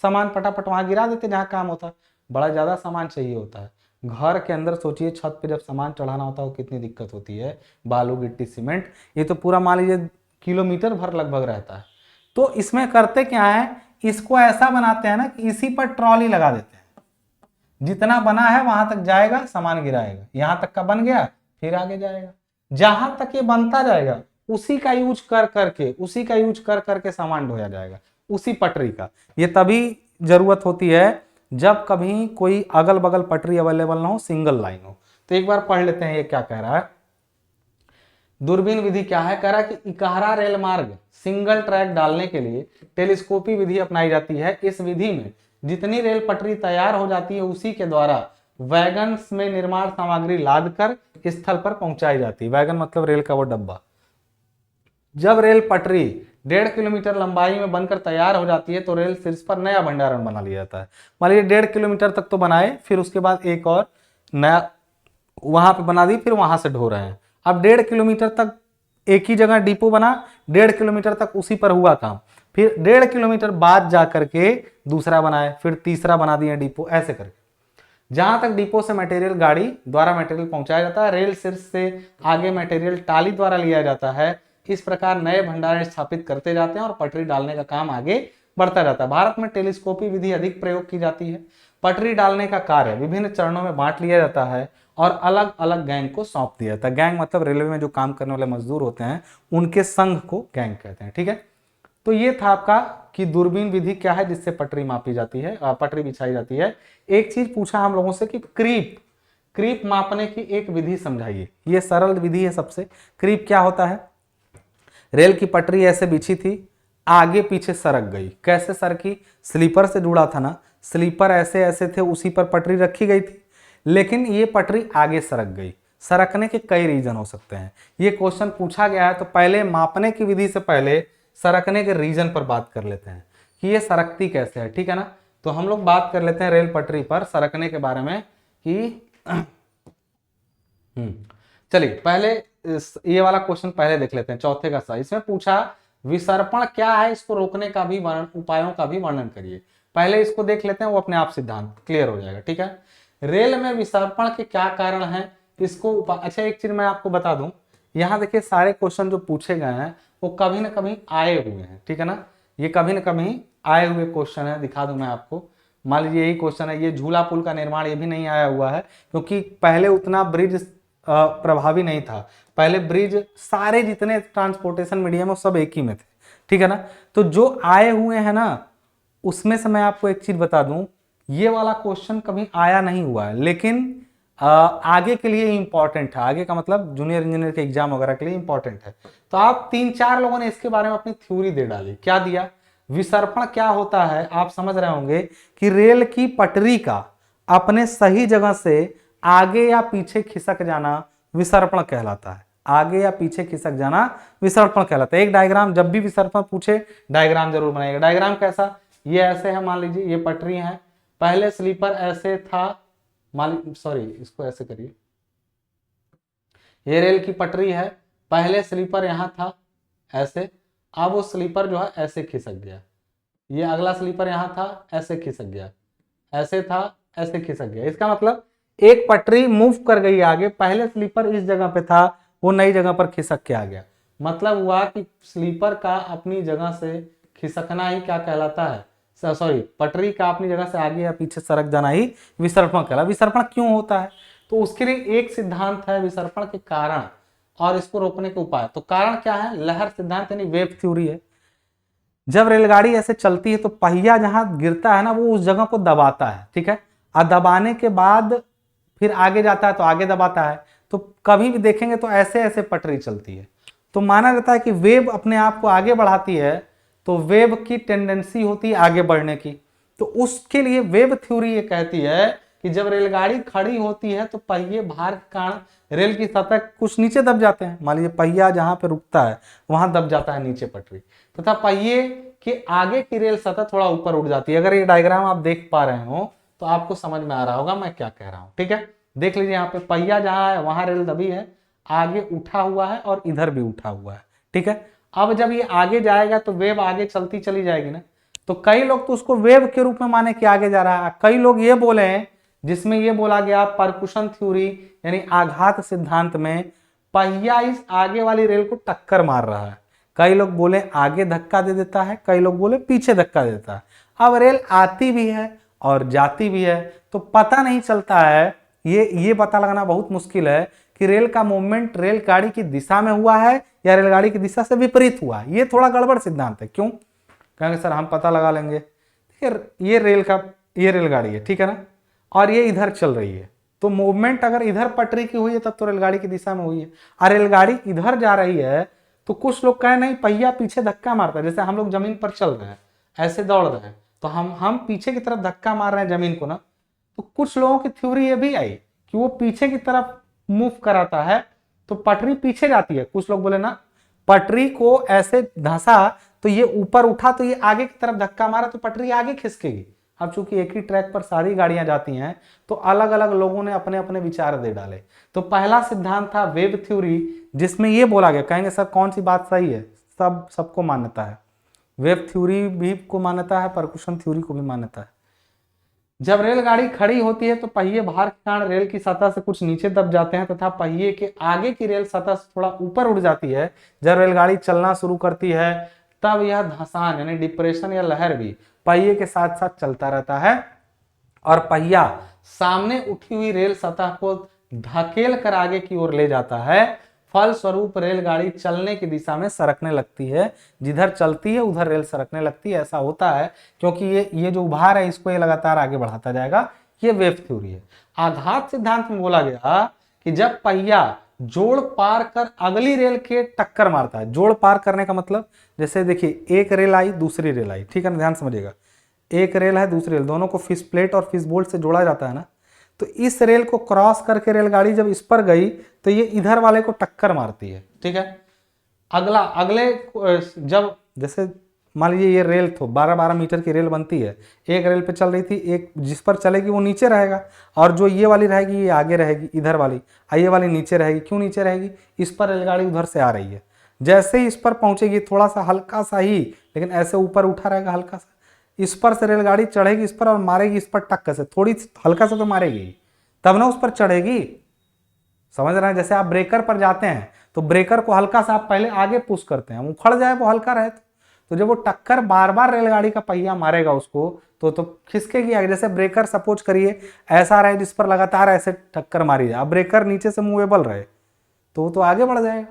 सामान फटाफट वहां गिरा देते जहां काम होता। बड़ा ज्यादा सामान चाहिए होता है घर के अंदर, सोचिए छत पे जब सामान चढ़ाना होता है कितनी दिक्कत होती है, बालू गिट्टी सीमेंट, ये तो पूरा मान लीजिए किलोमीटर भर लगभग रहता है। तो इसमें करते क्या है, इसको ऐसा बनाते हैं ना कि इसी पर ट्रॉली लगा देते हैं, जितना बना है वहां तक जाएगा, सामान गिराएगा, यहां तक का बन गया फिर आगे जाएगा, जहां तक ये बनता जाएगा उसी का यूज कर करके, उसी का यूज कर करके सामान ढोया जाएगा, उसी पटरी का। ये तभी जरूरत होती है जब कभी कोई अगल बगल पटरी अवेलेबल ना हो, सिंगल लाइन हो। तो एक बार पढ़ लेते हैं ये क्या कह रहा है। दूरबीन विधि क्या है, कह रहा है कि इकहरा रेल मार्ग सिंगल ट्रैक डालने के लिए टेलीस्कोपी विधि अपनाई जाती है। इस विधि में जितनी रेल पटरी तैयार हो जाती है उसी के द्वारा वैगन्स में निर्माण सामग्री लादकर स्थल पर पहुंचाई जाती है। वैगन मतलब रेल का वो डब्बा। जब रेल पटरी 1.5 किलोमीटर लंबाई में बनकर तैयार हो जाती है तो रेल शीर्ष पर नया भंडारण बना लिया जाता है। मान लीजिए 1.5 किलोमीटर तक तो बनाए, फिर उसके बाद एक और नया वहां पे बना दी, फिर वहां से ढो रहे हैं। अब 1.5 किलोमीटर तक एक ही जगह डिपो बना, 1.5 किलोमीटर तक उसी पर हुआ काम, फिर 1.5 किलोमीटर बाद जा करके दूसरा बनाए, फिर तीसरा बना दिए डिपो, ऐसे करके जहां तक डिपो से मटेरियल गाड़ी द्वारा मटेरियल पहुंचाया जाता है, रेल शीर्ष से आगे मटेरियल टाली द्वारा लिया जाता है। इस प्रकार नए भंडारण स्थापित करते जाते हैं और पटरी डालने का काम आगे बढ़ता जाता है। भारत में टेलीस्कोपी विधि अधिक प्रयोग की जाती है। पटरी डालने का कार्य विभिन्न चरणों में बांट लिया जाता है और अलग अलग गैंग को सौंप दिया जाता है। गैंग मतलब रेलवे में जो काम करने वाले मजदूर होते हैं उनके संघ को गैंग कहते हैं, ठीक है। तो ये था आपका कि दूरबीन विधि क्या है जिससे पटरी मापी जाती है, पटरी बिछाई जाती है। एक चीज पूछा हम लोगों से कि क्रीप मापने की एक विधि समझाइए। ये सरल विधि है सबसे। क्रीप क्या होता है? रेल की पटरी ऐसे बिछी थी, आगे पीछे सरक गई। कैसे सरकी? स्लीपर से जुड़ा था ना, स्लीपर ऐसे ऐसे थे, उसी पर पटरी रखी गई थी, लेकिन ये पटरी आगे सरक गई। सरकने के कई रीजन हो सकते हैं। ये क्वेश्चन पूछा गया है तो पहले मापने की विधि से पहले सरकने के रीजन पर बात कर लेते हैं कि ये सरकती कैसे है, ठीक है ना। तो हम लोग बात कर लेते हैं रेल पटरी पर सरकने के बारे में कि चलिए पहले ये वाला क्वेश्चन पहले देख लेते हैं, चौथे का सा। इसमें पूछा विसर्पण क्या है, इसको रोकने का भी वर्णन, उपायों का भी वर्णन करिए। पहले इसको देख लेते हैं, वो अपने आप सिद्धांत क्लियर हो जाएगा, ठीक है। रेल में विसर्पण के क्या कारण है, इसको अच्छा एक चीज मैं आपको बता दूं, यहाँ देखिए सारे क्वेश्चन जो पूछे गए हैं वो कभी ना कभी आए हुए हैं, ठीक है ना। ये कभी ना कभी आए हुए क्वेश्चन है, दिखा दूं मैं आपको। मान लीजिए यही क्वेश्चन है, ये झूला पुल का निर्माण, ये भी नहीं आया हुआ है क्योंकि पहले उतना ब्रिज प्रभावी नहीं था। पहले ब्रिज सारे जितने ट्रांसपोर्टेशन मीडियम है सब एक ही में थे, ठीक है ना। तो जो आए हुए हैं ना, उसमें से मैं आपको एक चीज बता दूं, ये वाला क्वेश्चन कभी आया नहीं हुआ है, लेकिन आगे के लिए इंपॉर्टेंट है। आगे का मतलब जूनियर इंजीनियर के एग्जाम वगैरह के लिए इंपॉर्टेंट है। तो आप 3-4 लोगों ने इसके बारे में अपनी थ्योरी दे डाली। क्या दिया? विसर्पण क्या होता है, आप समझ रहे होंगे कि रेल की पटरी का अपने सही जगह से आगे या पीछे खिसक जाना विसर्पण कहलाता है। आगे या पीछे खिसक जाना विसर्पण कहलाता है। एक डायग्राम, जब भी विसर्पण पूछे डायग्राम जरूर बनाइएगा। डायग्राम कैसा? ये ऐसे है, मान लीजिए ये पटरी है, पहले स्लीपर ऐसे था, सॉरी इसको ऐसे करिए, ये रेल की पटरी है, पहले स्लीपर यहां था ऐसे, अब वो स्लीपर जो है ऐसे खिसक गया। ये अगला स्लीपर यहां था, ऐसे खिसक गया, ऐसे था, ऐसे खिसक गया। इसका मतलब एक पटरी मूव कर गई आगे, पहले स्लीपर इस जगह पे था, वो नई जगह पर खिसक के आ गया। मतलब हुआ कि स्लीपर का अपनी जगह से खिसकना ही क्या कहलाता है, सॉरी पटरी का अपनी जगह से आगे या पीछे सरक जाना ही विसर्पण कहलाता है। विसर्पण क्यों होता है? तो उसके लिए एक सिद्धांत है विसर्पण के कारण और इसको रोकने के उपाय। तो कारण क्या है? लहर सिद्धांत यानी वेव थ्योरी है। जब रेलगाड़ी ऐसे चलती है तो पहिया जहां गिरता है ना, वो उस जगह को दबाता है, ठीक है। और दबाने के बाद फिर आगे जाता है तो आगे दबाता है। तो कभी भी देखेंगे तो ऐसे ऐसे पटरी चलती है। तो माना जाता है कि वेव अपने आप को आगे बढ़ाती है, तो वेव की टेंडेंसी होती है आगे बढ़ने की। तो उसके लिए वेव थ्योरी ये कहती है कि जब रेलगाड़ी खड़ी होती है तो पहिए भार के कारण रेल की सतह कुछ नीचे दब जाते हैं। मान लीजिए पहिया जहां पे रुकता है वहां दब जाता है नीचे पटरी, तथा पहिए के आगे की रेल सतह थोड़ा ऊपर उठ जाती है। अगर ये डायग्राम आप देख पा रहे हो तो आपको समझ में आ रहा होगा मैं क्या कह रहा हूं, ठीक है। देख लीजिए यहाँ पे पहिया जहां है वहां रेल दबी है, आगे उठा हुआ है और इधर भी उठा हुआ है, ठीक है। अब जब ये आगे जाएगा तो वेव आगे चलती चली जाएगी ना। तो कई लोग तो उसको वेव के रूप में माने कि आगे जा रहा है। कई लोग ये बोले हैं जिसमें ये बोला गया परकुशन थ्योरी यानी आघात सिद्धांत में पहिया इस आगे वाली रेल को टक्कर मार रहा है। कई लोग बोले आगे धक्का दे देता है, कई लोग बोले पीछे धक्का दे देता है। अब रेल आती भी है और जाती भी है, तो पता नहीं चलता है। ये पता लगाना बहुत मुश्किल है कि रेल का मूवमेंट रेलगाड़ी की दिशा में हुआ है या रेलगाड़ी की दिशा से विपरीत हुआ है। ये थोड़ा गड़बड़ सिद्धांत है। क्यों? कहेंगे सर हम पता लगा लेंगे। ये रेलगाड़ी है, ठीक है ना, और ये इधर चल रही है। तो मूवमेंट अगर इधर पटरी की हुई है तब तो रेलगाड़ी की दिशा में हुई है, और रेलगाड़ी इधर जा रही है तो कुछ लोग कहे नहीं पहिया पीछे धक्का मारता है। जैसे हम लोग जमीन पर चल रहे हैं, ऐसे दौड़ रहे हैं, तो हम पीछे की तरफ धक्का मार रहे हैं जमीन को ना, तो कुछ लोगों की थ्योरी ये भी आई कि वो पीछे की तरफ मूव कराता है तो पटरी पीछे जाती है। कुछ लोग बोले ना पटरी को ऐसे धंसा तो ये ऊपर उठा तो ये आगे की तरफ धक्का मारा तो पटरी आगे खिसकेगी। अब चूंकि एक ही ट्रैक पर सारी गाड़ियां जाती हैं तो अलग अलग लोगों ने अपने अपने विचार दे डाले। तो पहला सिद्धांत था वेव थ्योरी, जिसमें ये बोला गया, कहेंगे सर कौन सी बात सही है? सबको मान्यता है, वेव थ्योरी भी को मान्यता है, परकुशन थ्योरी को भी मान्यता है। जब रेलगाड़ी खड़ी होती है तो पहिए भार के कारण रेल की सतह से कुछ नीचे दब जाते हैं तथा पहिए के आगे की रेल सतह से थोड़ा ऊपर उठ जाती है। जब रेलगाड़ी चलना शुरू करती है तब यह धंसान यानी डिप्रेशन या लहर भी पहिए के साथ साथ चलता रहता है और पहिया सामने उठी हुई रेल सतह को धकेल कर आगे की ओर ले जाता है। फलस्वरूप रेलगाड़ी चलने की दिशा में सरकने लगती है, जिधर चलती है उधर रेल सरकने लगती है। ऐसा होता है क्योंकि ये जो उभार है इसको ये लगातार आगे बढ़ाता जाएगा। ये वेव थ्योरी है। आघात सिद्धांत में बोला गया कि जब पहिया जोड़ पार कर अगली रेल के टक्कर मारता है। जोड़ पार करने का मतलब जैसे देखिए एक रेल आई दूसरी रेल आई, ठीक है ना, ध्यान समझिएगा। एक रेल है दूसरी रेल, दोनों को फिश प्लेट और फिश बोल्ट से जोड़ा जाता है ना, तो इस रेल को क्रॉस करके रेलगाड़ी जब इस पर गई तो ये इधर वाले को टक्कर मारती है, ठीक है। अगले जब जैसे मान लीजिए ये रेल तो 12-12 मीटर की रेल बनती है, एक रेल पे चल रही थी, एक जिस पर चलेगी वो नीचे रहेगा और जो ये वाली रहेगी ये आगे रहेगी इधर वाली, ये वाली नीचे रहेगी। क्यों नीचे रहेगी? इस पर रेलगाड़ी उधर से आ रही है, जैसे ही इस पर पहुंचेगी थोड़ा सा हल्का सा ही, लेकिन ऐसे ऊपर उठा रहेगा हल्का सा, इस पर से रेलगाड़ी चढ़ेगी इस पर और मारेगी इस पर टक्कर से, थोड़ी हल्का सा तो मारेगी तब ना उस पर चढ़ेगी। समझ रहे हैं? जैसे आप ब्रेकर पर जाते हैं तो ब्रेकर को हल्का सा आप पहले आगे पुश करते हैं, उखड़ जाए वो हल्का रहे तो जब वो टक्कर बार बार रेलगाड़ी का पहिया मारेगा उसको तो खिसकेगी आगे। जैसे ब्रेकर सपोज करिए ऐसा रहे जिस पर लगातार ऐसे टक्कर मारी जाए, अब ब्रेकर नीचे से मूवेबल रहे तो वो तो आगे बढ़ जाएगा।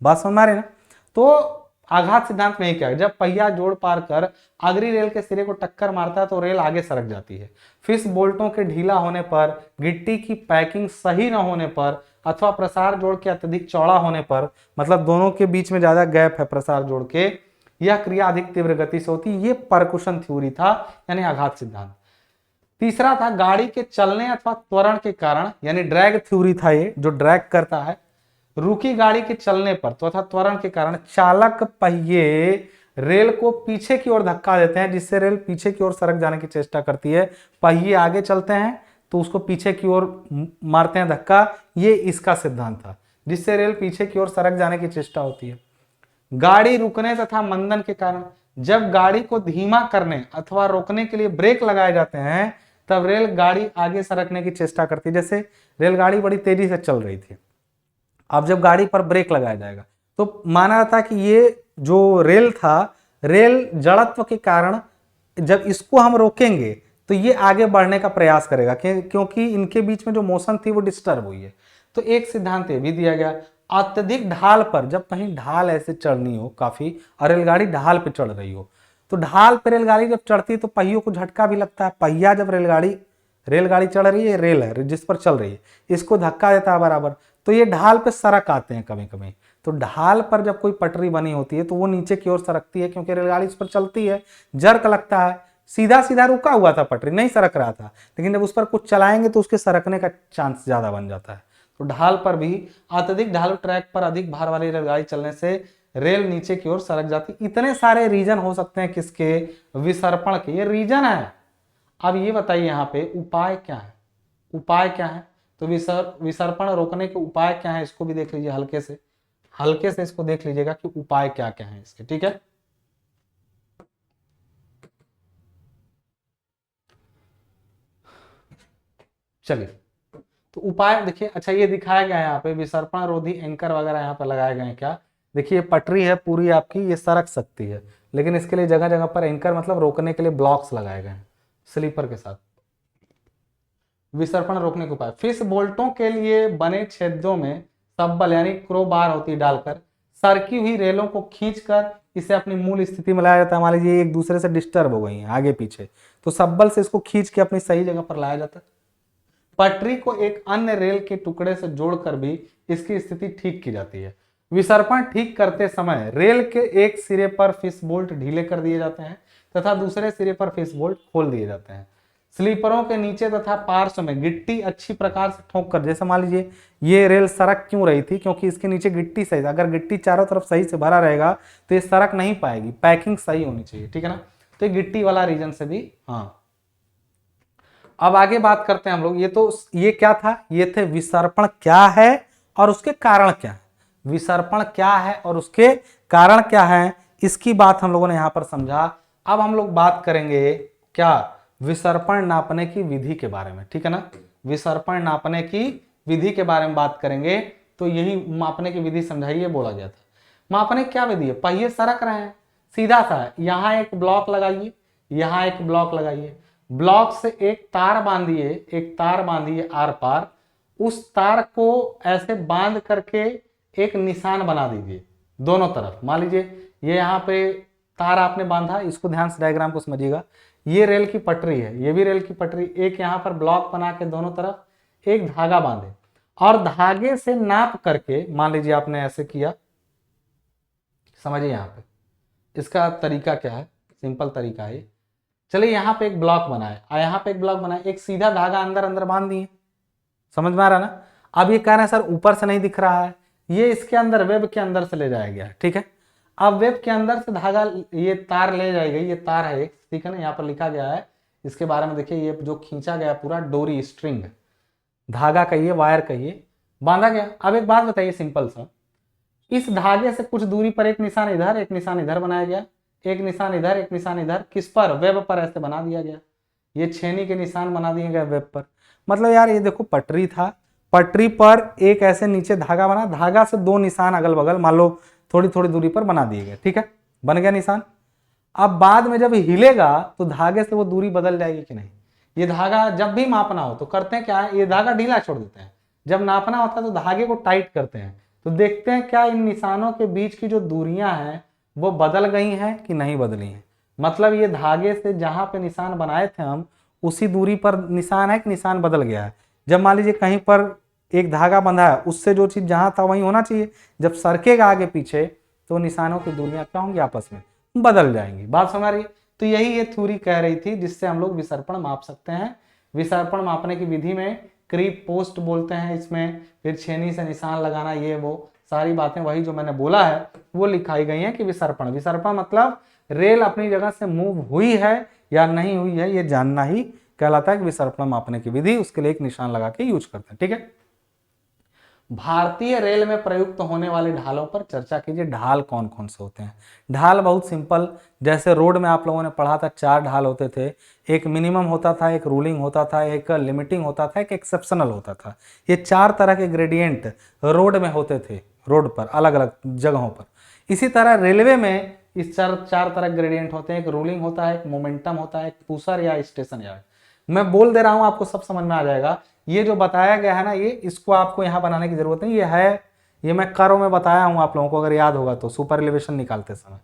बात समझ में आ रही है ना? तो आघात सिद्धांत में क्या है, जब पहिया जोड़ पार कर अगली रेल के सिरे को टक्कर मारता है तो रेल आगे सरक जाती है। फिश बोल्टों के ढीला होने पर, गिट्टी की पैकिंग सही न होने पर अथवा प्रसार जोड़ के अत्यधिक चौड़ा होने पर, मतलब दोनों के बीच में ज्यादा गैप है प्रसार जोड़ के, यह क्रिया अधिक तीव्र गति से होती है। ये परकुशन थ्योरी था, यानी आघात सिद्धांत। तीसरा था गाड़ी के चलने अथवा त्वरण के कारण, यानी ड्रैग थ्योरी था ये, जो ड्रैग करता है। रुकी गाड़ी के चलने पर तथा त्वरण के कारण चालक पहिए रेल को पीछे की ओर धक्का देते हैं, जिससे रेल पीछे की ओर सरक जाने की चेष्टा करती है। पहिए आगे चलते हैं तो उसको पीछे की ओर मारते हैं धक्का, ये इसका सिद्धांत था, जिससे रेल पीछे की ओर सरक जाने की चेष्टा होती है। गाड़ी रुकने तथा मंदन के कारण, जब गाड़ी को धीमा करने अथवा रोकने के लिए ब्रेक लगाए जाते हैं तब रेल गाड़ी आगे सरकने की चेष्टा करती है। जैसे रेलगाड़ी बड़ी तेजी से चल रही थी, अब जब गाड़ी पर ब्रेक लगाया जाएगा तो माना जाता कि ये जो रेल था, रेल जड़त्व के कारण जब इसको हम रोकेंगे तो ये आगे बढ़ने का प्रयास करेगा, क्योंकि इनके बीच में जो मोशन थी वो डिस्टर्ब हुई है। तो एक सिद्धांत ये भी दिया गया। अत्यधिक ढाल पर, जब कहीं ढाल ऐसे चढ़नी हो काफी और रेलगाड़ी ढाल पे चढ़ रही हो, तो ढाल पे रेलगाड़ी जब चढ़ती है तो पहियों को झटका भी लगता है। पहिया जब रेलगाड़ी चढ़ रही है, रेल है जिस पर चल रही है, इसको धक्का देता है बराबर, तो ये ढाल पे सरक आते हैं कभी कभी। तो ढाल पर जब कोई पटरी बनी होती है तो वो नीचे की ओर सरकती है, क्योंकि रेलगाड़ी इस पर चलती है, जर्क लगता है। सीधा सीधा रुका हुआ था, पटरी नहीं सरक रहा था, लेकिन जब उस पर कुछ चलाएंगे तो उसके सरकने का चांस ज्यादा बन जाता है। तो ढाल पर भी, अत्यधिक ढालू ट्रैक पर अधिक भार वाली रेलगाड़ी चलने से रेल नीचे की ओर सरक जाती। इतने सारे रीजन हो सकते हैं किसके? विसर्पण के। ये रीजन है। अब ये बताइए यहाँ पे उपाय क्या है? उपाय क्या है? तो विसर्पण रोकने के उपाय क्या है, इसको भी देख लीजिए हल्के से इसको देख लीजिएगा कि उपाय क्या क्या है इसके, ठीक है। चलिए, तो उपाय देखिए। अच्छा, ये दिखाया गया है यहाँ पे विसर्पण रोधी एंकर वगैरह यहाँ पे लगाए गए हैं क्या? देखिए पटरी है पूरी आपकी, ये सरक सकती है, लेकिन इसके लिए जगह जगह पर एंकर मतलब रोकने के लिए ब्लॉक्स लगाए गए हैं स्लीपर के साथ। विसर्पण रोकने के उपाय, फिश बोल्टों के लिए बने छेदों में सब्बल यानी क्रोबार होती डालकर सरकी हुई रेलों को खींचकर इसे अपनी मूल स्थिति में लाया जाता है। मान लीजिए एक दूसरे से डिस्टर्ब हो गई हैं आगे पीछे, तो सब्बल से इसको खींच के अपनी सही जगह पर लाया जाता है। पटरी को एक अन्य रेल के टुकड़े से जोड़कर भी इसकी स्थिति ठीक की जाती है। विसर्पण ठीक करते समय रेल के एक सिरे पर फिश बोल्ट ढीले कर दिए जाते हैं तथा दूसरे सिरे पर फिश बोल्ट खोल दिए जाते हैं। स्लीपरों के नीचे तथा पार्श्व में गिट्टी अच्छी प्रकार से ठोक कर, जैसे मान लीजिए ये रेल सरक क्यों रही थी, क्योंकि इसके नीचे गिट्टी सही था। अगर गिट्टी चारों तरफ सही से भरा रहेगा तो ये सरक नहीं पाएगी, पैकिंग सही होनी चाहिए, ठीक है ना। तो ये गिट्टी वाला रीजन से भी। हाँ, अब आगे बात करते हैं हम लोग। ये क्या था? ये थे विसर्पण क्या है और उसके कारण क्या है। विसर्पण क्या है और उसके कारण क्या है, इसकी बात हम लोगों ने यहां पर समझा। अब हम लोग बात करेंगे क्या? विसर्पण नापने की विधि के बारे में, ठीक है ना। विसर्पण नापने की विधि के बारे में बात करेंगे। तो यही मापने की विधि समझाइए बोला गया था। मापने की क्या विधि है? पहिए सरक रहे हैं, सीधा सा है, यहां एक ब्लॉक लगाइए, यहां एक ब्लॉक लगाइए, ब्लॉक से एक तार बांधिए आर पार, उस तार को ऐसे बांध करके एक निशान बना दीजिए दोनों तरफ। मान लीजिए ये यहाँ पे तार आपने बांधा, इसको ध्यान से डायग्राम को समझिएगा, ये रेल की पटरी है, ये भी रेल की पटरी, एक यहाँ पर ब्लॉक बना के दोनों तरफ एक धागा बांधे और धागे से नाप करके, मान लीजिए आपने ऐसे किया, समझिए यहाँ पे इसका तरीका क्या है, सिंपल तरीका है। चलिए यहाँ पे एक ब्लॉक बनाए और यहाँ पे एक ब्लॉक बनाए, एक सीधा धागा अंदर अंदर बांध दिए, समझ में आ रहा ना। अब ये कह रहे हैं सर ऊपर से नहीं दिख रहा है, ये इसके अंदर वेब के अंदर से ले जाया गया, ठीक है। अब वेब के अंदर से धागा, ये तार ले जाएगी, ये तार है एक, ठीक है ना, यहाँ पर लिखा गया है इसके बारे में, देखिए ये जो खींचा गया पूरा डोरी स्ट्रिंग, धागा कहिए वायर कहिए, बांधा गया। अब एक बात बताइए सिंपल सा, इस धागे से कुछ दूरी पर एक निशान इधर एक निशान इधर बनाया गया, एक निशान इधर एक निशान इधर, किस पर, वेब पर ऐसे बना दिया गया, ये छेनी के निशान बना दिए गए वेब पर। मतलब यार ये देखो पटरी था, पटरी पर एक ऐसे नीचे धागा बना, धागा से दो निशान अगल बगल मान लो थोड़ी थोड़ी दूरी पर बना दिए गए, ठीक है, बन गया निशान। अब बाद में जब हिलेगा तो धागे से वो दूरी बदल जाएगी कि नहीं। ये धागा जब भी मापना हो तो करते हैं क्या, ये धागा ढीला छोड़ देते हैं, जब नापना होता है तो धागे को टाइट करते हैं, तो देखते हैं क्या इन निशानों के बीच की जो दूरियां हैं वो बदल गई हैं कि नहीं बदली हैं। मतलब ये धागे से जहां पे निशान बनाए थे हम, उसी दूरी पर निशान है कि निशान बदल गया है। जब मान लीजिए कहीं पर एक धागा बंधा है, उससे जो चीज जहां था वहीं होना चाहिए, जब सरकेगा आगे पीछे तो निशानों की दूरियां क्या होंगी, आपस में बदल जाएंगी। बात समझ रही है। तो यही ये थ्योरी कह रही थी जिससे हम लोग विसर्पण माप सकते हैं। विसर्पण मापने की विधि में क्रीप पोस्ट बोलते हैं इसमें, फिर छेनी से निशान लगाना, ये वो सारी बातें वही जो मैंने बोला है वो लिखाई गई हैं कि विसर्पण, विसर्पण मतलब रेल अपनी जगह से मूव हुई है या नहीं हुई है ये जानना ही कहलाता है कि विसर्पण मापने की विधि, उसके लिए एक निशान लगा के यूज करते हैं, ठीक है। भारतीय रेल में प्रयुक्त होने वाले ढालों पर चर्चा कीजिए। ढाल कौन कौन से होते हैं। ढाल बहुत सिंपल, जैसे रोड में आप लोगों ने पढ़ा था 4 ढाल होते थे, एक मिनिमम होता था, एक रूलिंग होता था, एक लिमिटिंग होता था, एक एक्सेप्शनल होता था। ये 4 तरह के ग्रेडियंट रोड में होते थे, रोड पर अलग अलग जगहों पर। इसी तरह रेलवे में इस चार तरह ग्रेडियंट होते हैं, एक रूलिंग होता है, एक मोमेंटम होता है, एक पुशर या स्टेशन यार्ड। मैं बोल दे रहा हूं आपको सब समझ में आ जाएगा। ये जो बताया गया है ना, ये इसको आपको यहाँ बनाने की जरूरत नहीं, ये है, ये मैं कर्व में बताया हूँ आप लोगों को, अगर याद होगा तो सुपर एलिवेशन निकालते समय।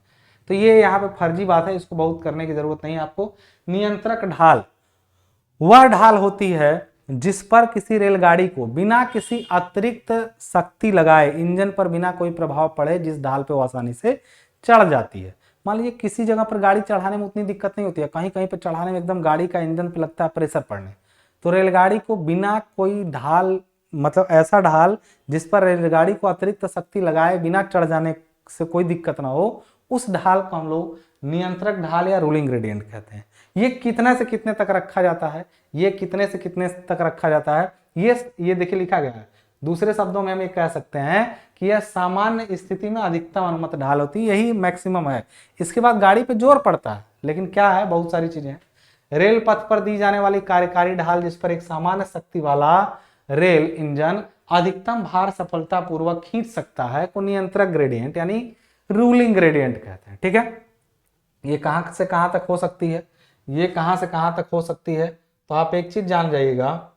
तो ये यहाँ पे फर्जी बात है, इसको बहुत करने की जरूरत नहीं है आपको। नियंत्रक ढाल वह ढाल होती है जिस पर किसी रेलगाड़ी को बिना किसी अतिरिक्त शक्ति लगाए इंजन पर बिना कोई प्रभाव पड़े जिस ढाल पे वो आसानी से चढ़ जाती है। मान लीजिए किसी जगह पर गाड़ी चढ़ाने में उतनी दिक्कत नहीं होती है, कहीं कहीं पर चढ़ाने में एकदम गाड़ी का इंजन पे लगता है प्रेशर पड़ने, तो रेलगाड़ी को बिना कोई ढाल, मतलब ऐसा ढाल जिस पर रेलगाड़ी को अतिरिक्त शक्ति लगाए बिना चढ़ जाने से कोई दिक्कत ना हो, उस ढाल को हम लोग नियंत्रक ढाल या रूलिंग ग्रेडियंट कहते हैं। ये कितने से कितने तक रखा जाता है, ये कितने से कितने तक रखा जाता है, ये देखिए लिखा गया है। दूसरे शब्दों में हम ये कह सकते हैं कि यह सामान्य स्थिति में अधिकतम अनुमत ढाल होती है, यही मैक्सिमम है। इसके बाद गाड़ी पे जोर पड़ता है, लेकिन क्या है, बहुत सारी चीजें हैं। रेल पथ पर दी जाने वाली कार्यकारी ढाल जिस पर एक सामान्य शक्ति वाला रेल इंजन अधिकतम भार सफलतापूर्वक खींच सकता है को नियंत्रक ग्रेडियंट यानी रूलिंग ग्रेडियंट कहते हैं, ठीक है। ये कहां से कहां तक हो सकती है, ये कहां से कहां तक हो सकती है, तो आप एक चीज जान जाइएगा,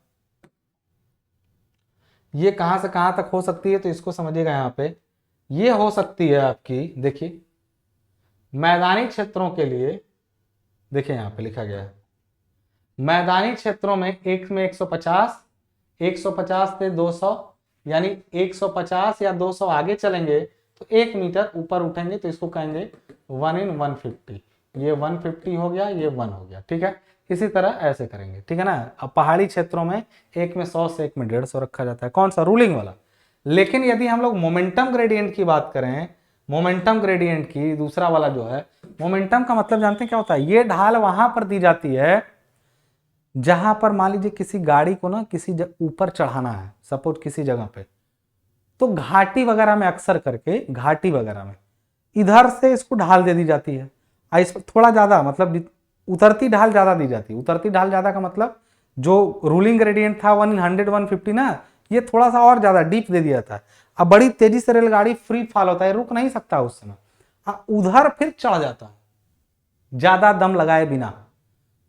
ये कहां से कहां तक हो सकती है तो इसको समझिएगा। यहाँ पे ये हो सकती है आपकी, देखिए मैदानी क्षेत्रों के लिए, देखिए यहाँ पे लिखा गया है मैदानी क्षेत्रों में एक में 150 से 200, यानी 150 या 200 आगे चलेंगे तो 1 मीटर ऊपर उठेंगे तो इसको कहेंगे 1 in 150। ये 150 हो गया, ये 1 हो गया, ठीक है। इसी तरह ऐसे करेंगे, ठीक है ना। अब पहाड़ी क्षेत्रों में एक में 100 से एक में 150 रखा जाता है, कौन सा, रूलिंग वाला। लेकिन यदि हम लोग मोमेंटम ग्रेडियंट की बात करें, मोमेंटम ग्रेडियंट की दूसरा वाला जो है, मोमेंटम का मतलब जानते हैं क्या होता है, ये ढाल वहां पर दी जाती है जहां पर मान लीजिए किसी गाड़ी को ना किसी ऊपर चढ़ाना है, सपोज किसी जगह पे, तो घाटी वगैरह में अक्सर करके घाटी वगैरह में इधर से इसको ढाल दे दी जाती है, और इस पर थोड़ा ज्यादा मतलब उतरती ढाल ज्यादा दी जाती है। उतरती ढाल ज्यादा का मतलब जो रूलिंग ग्रेडियंट था 1 in 100 150 ना, ये थोड़ा सा और ज्यादा डीप दे दिया था। अब बड़ी तेजी से रेलगाड़ी फ्री फॉल होता है, रुक नहीं सकता उस समय, उधर फिर चढ़ जाता है ज्यादा दम लगाए बिना।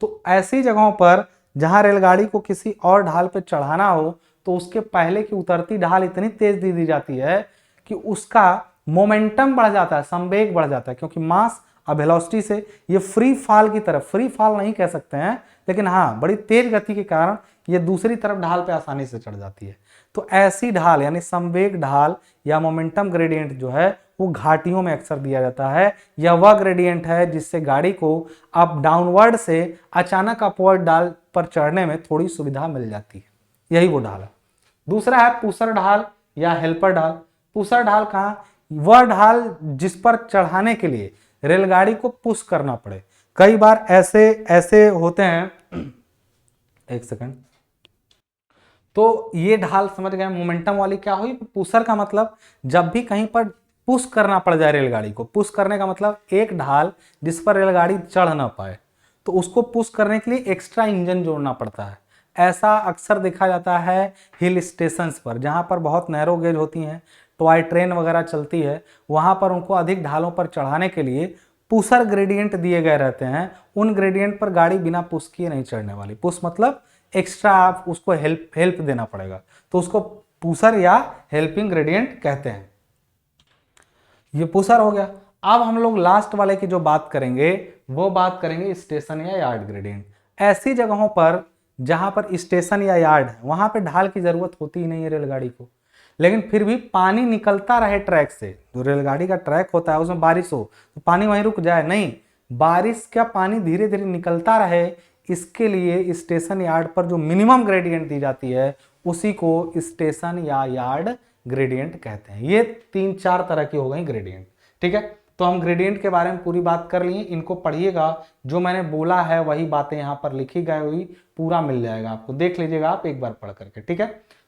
तो ऐसी जगहों पर जहां रेलगाड़ी को किसी और ढाल पे चढ़ाना हो तो उसके पहले की उतरती ढाल इतनी तेज दे दी जाती है कि उसका मोमेंटम बढ़ जाता है, संवेग बढ़ जाता है, क्योंकि मास और वेलोसिटी से ये फ्री फॉल की तरफ, फ्री फॉल नहीं कह सकते हैं लेकिन हाँ बड़ी तेज गति के कारण ये दूसरी तरफ ढाल पे आसानी से चढ़ जाती है। तो ऐसी ढाल यानी संवेग ढाल या मोमेंटम ग्रेडियंट जो है वो घाटियों में अक्सर दिया जाता है। यह वह ग्रेडियंट है जिससे गाड़ी को अप डाउनवर्ड से अचानक अपवर्ड ढाल पर चढ़ने में थोड़ी सुविधा मिल जाती है, यही वो ढाल है। दूसरा है पुशर ढाल या हेल्पर ढाल। पुशर ढाल कहाँ, वह ढाल जिस पर चढ़ाने के लिए रेलगाड़ी को पुश करना पड़े। कई बार ऐसे ऐसे होते हैं, एक सेकंड, तो ये ढाल समझ गए मोमेंटम वाली क्या हुई। पुशर का मतलब जब भी कहीं पर पुश करना पड़ जाए रेलगाड़ी को, पुश करने का मतलब एक ढाल जिस पर रेलगाड़ी चढ़ ना पाए, तो उसको पुश करने के लिए एक्स्ट्रा इंजन जोड़ना पड़ता है। ऐसा अक्सर देखा जाता है हिल स्टेशंस पर, जहाँ पर बहुत नैरो गेज होती हैं, टॉय ट्रेन वगैरह चलती है, वहाँ पर उनको अधिक ढालों पर चढ़ाने के लिए पुशर ग्रेडियंट दिए गए रहते हैं। उन ग्रेडियंट पर गाड़ी बिना पुश किए नहीं चढ़ने वाली। पुश मतलब एक्स्ट्रा आप उसको हेल्प देना पड़ेगा, तो उसको पुशर या हेल्पिंग ग्रेडियंट कहते हैं। ये पुशर हो गया। अब हम लोग लास्ट वाले की जो बात करेंगे वो बात करेंगे स्टेशन या यार्ड ग्रेडियंट। ऐसी जगहों पर जहां पर स्टेशन या यार्ड है वहां पे ढाल की जरूरत होती ही नहीं है रेलगाड़ी को, लेकिन फिर भी पानी निकलता रहे ट्रैक से, जो रेलगाड़ी का ट्रैक होता है उसमें बारिश हो तो पानी वहीं रुक जाए, नहीं, बारिश का पानी धीरे धीरे निकलता रहे, इसके लिए स्टेशन यार्ड पर जो मिनिमम ग्रेडियंट दी जाती है उसी को स्टेशन या यार्ड ग्रेडियंट कहते हैं। ये 3-4 तरह की हो गई ग्रेडियंट, ठीक है। तो हम ग्रेडियंट के बारे में पूरी बात कर लिए, इनको पढ़िएगा, जो मैंने बोला है वही बातें यहाँ पर लिखी गई हुई पूरा मिल जाएगा आपको, देख लीजिएगा आप एक बार पढ़ करके, ठीक है।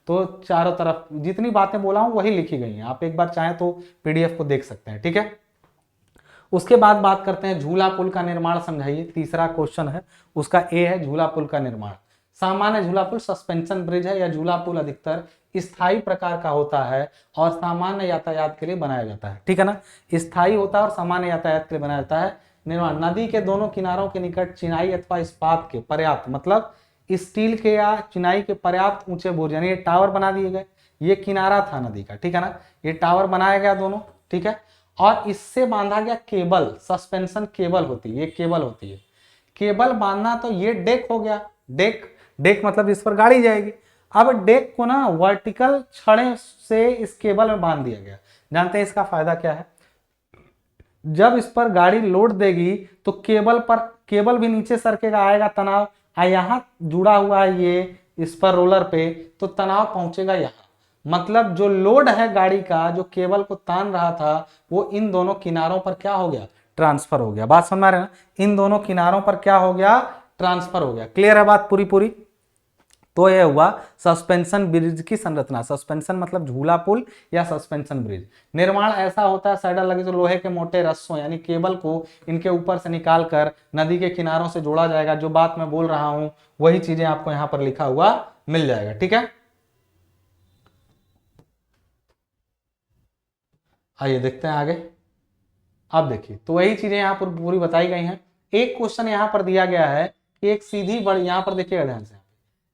तो चारों तरफ जितनी बातें बोला हूँ वही लिखी गई हैं, आप एक बार चाहें तो पीडीएफ को देख सकते हैं, ठीक है। उसके बाद बात करते हैं झूला पुल का निर्माण समझाइए। तीसरा क्वेश्चन है उसका ए है झूला पुल का निर्माण। सामान्य झूला पुल सस्पेंशन ब्रिज है। यह झूला पुल अधिकतर स्थायी प्रकार का होता है और सामान्य यातायात के लिए बनाया जाता है, ठीक है ना। स्थायी होता है और सामान्य यातायात के लिए बनाया जाता है। निर्माण नदी के दोनों किनारों के निकट चिनाई अथवा इस्पात के पर्याप्त, मतलब स्टील के या चिनाई के पर्याप्त ऊंचे बुर्ज यानी ये टावर बना दिए गए। ये किनारा था नदी का, ठीक है ना, ये टावर बनाया गया दोनों, ठीक है। और इससे बांधा गया केबल, सस्पेंशन केबल होती है, ये केबल होती है। केबल बांधना तो ये डेक हो गया, डेक मतलब इस पर गाड़ी जाएगी। अब डेक को ना वर्टिकल छड़े से इस केबल में बांध दिया गया। जानते हैं इसका फायदा क्या है, जब इस पर गाड़ी लोड देगी तो केबल भी नीचे सरकेगा, आएगा तनाव, यहाँ जुड़ा हुआ है ये इस पर रोलर पे, तो तनाव पहुंचेगा यहाँ, मतलब जो लोड है गाड़ी का, जो केबल को तान रहा था, वो इन दोनों किनारों पर क्या हो गया, ट्रांसफर हो गया। बात समझ रहे हैं ना, इन दोनों किनारों पर क्या हो गया, ट्रांसफर हो गया। क्लियर है बात पूरी। तो यह हुआ सस्पेंशन ब्रिज की संरचना। सस्पेंशन मतलब झूला पुल या सस्पेंशन ब्रिज। निर्माण ऐसा होता है, साइडर लगे तो लोहे के मोटे रस्सों यानी केबल को इनके ऊपर से निकाल कर नदी के किनारों से जोड़ा जाएगा। जो बात मैं बोल रहा हूं वही चीजें आपको यहां पर लिखा हुआ मिल जाएगा, ठीक है। आइए देखते हैं आगे। अब देखिए, तो वही चीजें यहाँ पर पूरी बताई गई हैं। एक क्वेश्चन यहाँ पर दिया गया है कि एक सीधी बड़ी, यहाँ पर देखिएगा ध्यान से,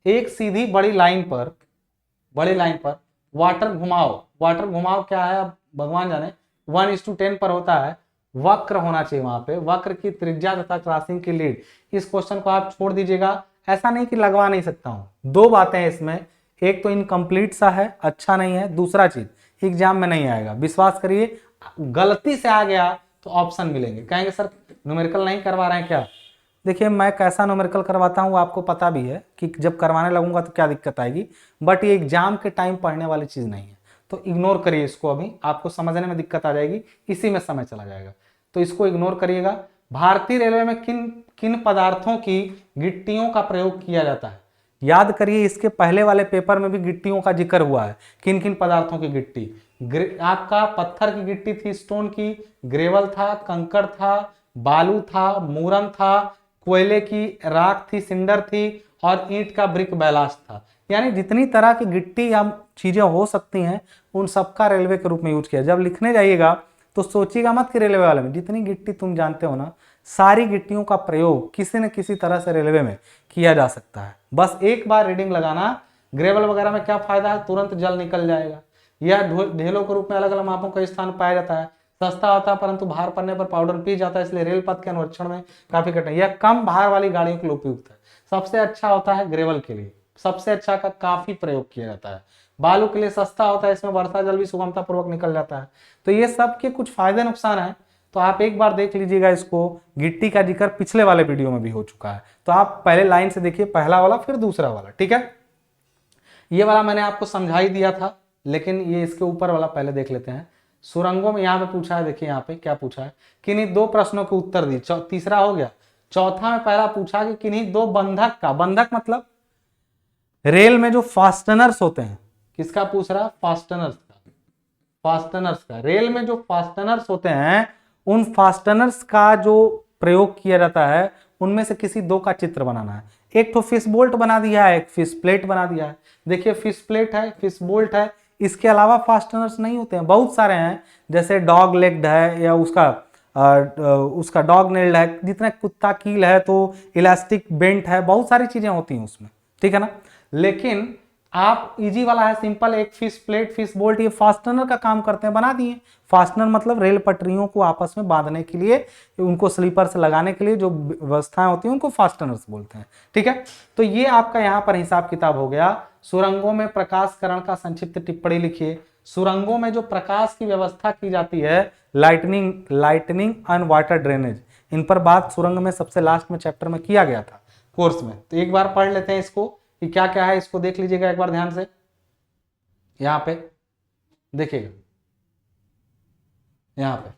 एक सीधी बड़ी लाइन पर वाटर घुमाव क्या है अब भगवान जाने, 1:10 पर होता है। वक्र होना चाहिए वहां पे, वक्र की त्रिज्या तथा क्रॉसिंग की लीड। इस क्वेश्चन को आप छोड़ दीजिएगा, ऐसा नहीं कि लगवा नहीं सकता हूं। दो बातें हैं इसमें, एक तो इनकम्प्लीट सा है, अच्छा नहीं है, दूसरा चीज एग्जाम में नहीं आएगा, विश्वास करिए। गलती से आ गया तो ऑप्शन मिलेंगे, कहेंगे सर न्यूमेरिकल नहीं करवा रहे हैं क्या। देखिए मैं कैसा न्यूमेरिकल करवाता हूँ आपको पता भी है कि जब करवाने लगूंगा तो क्या दिक्कत आएगी, बट ये एग्जाम के टाइम पढ़ने वाली चीज नहीं है, तो इग्नोर करिए इसको। अभी आपको समझने में दिक्कत आ जाएगी, इसी में समय चला जाएगा, तो इसको इग्नोर करिएगा। भारतीय रेलवे में किन किन पदार्थों की गिट्टियों का प्रयोग किया जाता है, याद करिए। इसके पहले वाले पेपर में भी गिट्टियों का जिक्र हुआ है, किन किन पदार्थों की गिट्टी। आपका पत्थर की गिट्टी थी, स्टोन की, ग्रेवल था, कंकड़ था, बालू था, मूरन था, कोयले की राख थी, सिंडर थी, और ईंट का ब्रिक बैलास्ट था। यानी जितनी तरह की गिट्टी या चीजें हो सकती हैं उन सबका रेलवे के रूप में यूज किया। जब लिखने जाइएगा तो सोचिएगा मत कि रेलवे वाले में, जितनी गिट्टी तुम जानते हो ना, सारी गिट्टियों का प्रयोग किसी न किसी तरह से रेलवे में किया जा सकता है। बस एक बार रीडिंग लगाना। ग्रेवल वगैरह में क्या फायदा है, तुरंत जल निकल जाएगा। यह ढेलों के रूप में अलग अलग मापों का स्थान पाया जाता है। सस्ता होता है परंतु भार पड़ने पर पाउडर पी जाता है, इसलिए रेल पथ के अनुरक्षण में काफी कठिन। यह कम भार वाली गाड़ियों के लिए उपयुक्त है। सबसे अच्छा होता है ग्रेवल के लिए, सबसे अच्छा का काफी प्रयोग किया जाता है। बालू के लिए सस्ता होता है, इसमें वर्षा जल भी सुगमता पूर्वक निकल जाता है। तो ये सब के कुछ फायदे नुकसान है, तो आप एक बार देख लीजिएगा इसको। गिट्टी का जिक्र पिछले वाले वीडियो में भी हो चुका है, तो आप पहले लाइन से देखिए, पहला वाला फिर दूसरा वाला, ठीक है। ये वाला मैंने आपको समझा ही दिया था, लेकिन ये इसके ऊपर वाला पहले देख लेते हैं। सुरंगों में यहाँ पे पूछा है, देखिए यहाँ पे क्या पूछा है, किन्हीं दो प्रश्नों के उत्तर दी, तीसरा हो गया। चौथा में पहला पूछा कि किन्हीं दो बंधक का, बंधक मतलब रेल में जो फास्टनर्स होते हैं, किसका पूछ रहा है, फास्टनर्स का, फास्टनर्स का। रेल में जो फास्टनर्स होते हैं, उन फास्टनर्स का जो प्रयोग किया जाता है, उनमें से किसी दो का चित्र बनाना है। एक तो फिश बोल्ट बना दिया है, एक फिश प्लेट बना दिया है। देखिए फिश प्लेट है, फिश बोल्ट है, इसके अलावा फास्टनर्स नहीं होते हैं, बहुत सारे हैं, जैसे डॉग लेग्ड है, या उसका डॉग नेल्ड है, जितना कुत्ता कील है, तो इलास्टिक बेंट है, बहुत सारी चीजें होती हैं उसमें, ठीक है ना। लेकिन आप इजी वाला है, सिंपल, एक फिश प्लेट, फिश बोल्ट, ये फास्टनर का काम करते हैं, बना दिए। फास्टनर मतलब रेल पटरियों को आपस में बांधने के लिए, उनको स्लीपर से लगाने के लिए जो व्यवस्थाएं होती हैं, उनको फास्टनर्स बोलते हैं, ठीक है। तो ये आपका यहाँ पर हिसाब किताब हो गया। सुरंगों में प्रकाशकरण का संक्षिप्त टिप्पणी लिखिए। सुरंगों में जो प्रकाश की व्यवस्था की जाती है, लाइटनिंग एंड वाटर ड्रेनेज, इन पर बात सुरंग में सबसे लास्ट में चैप्टर में किया गया था कोर्स में। तो एक बार पढ़ लेते हैं इसको कि क्या क्या है, इसको देख लीजिएगा एक बार ध्यान से। यहां पे देखिएगा, यहां पे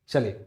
चलिए,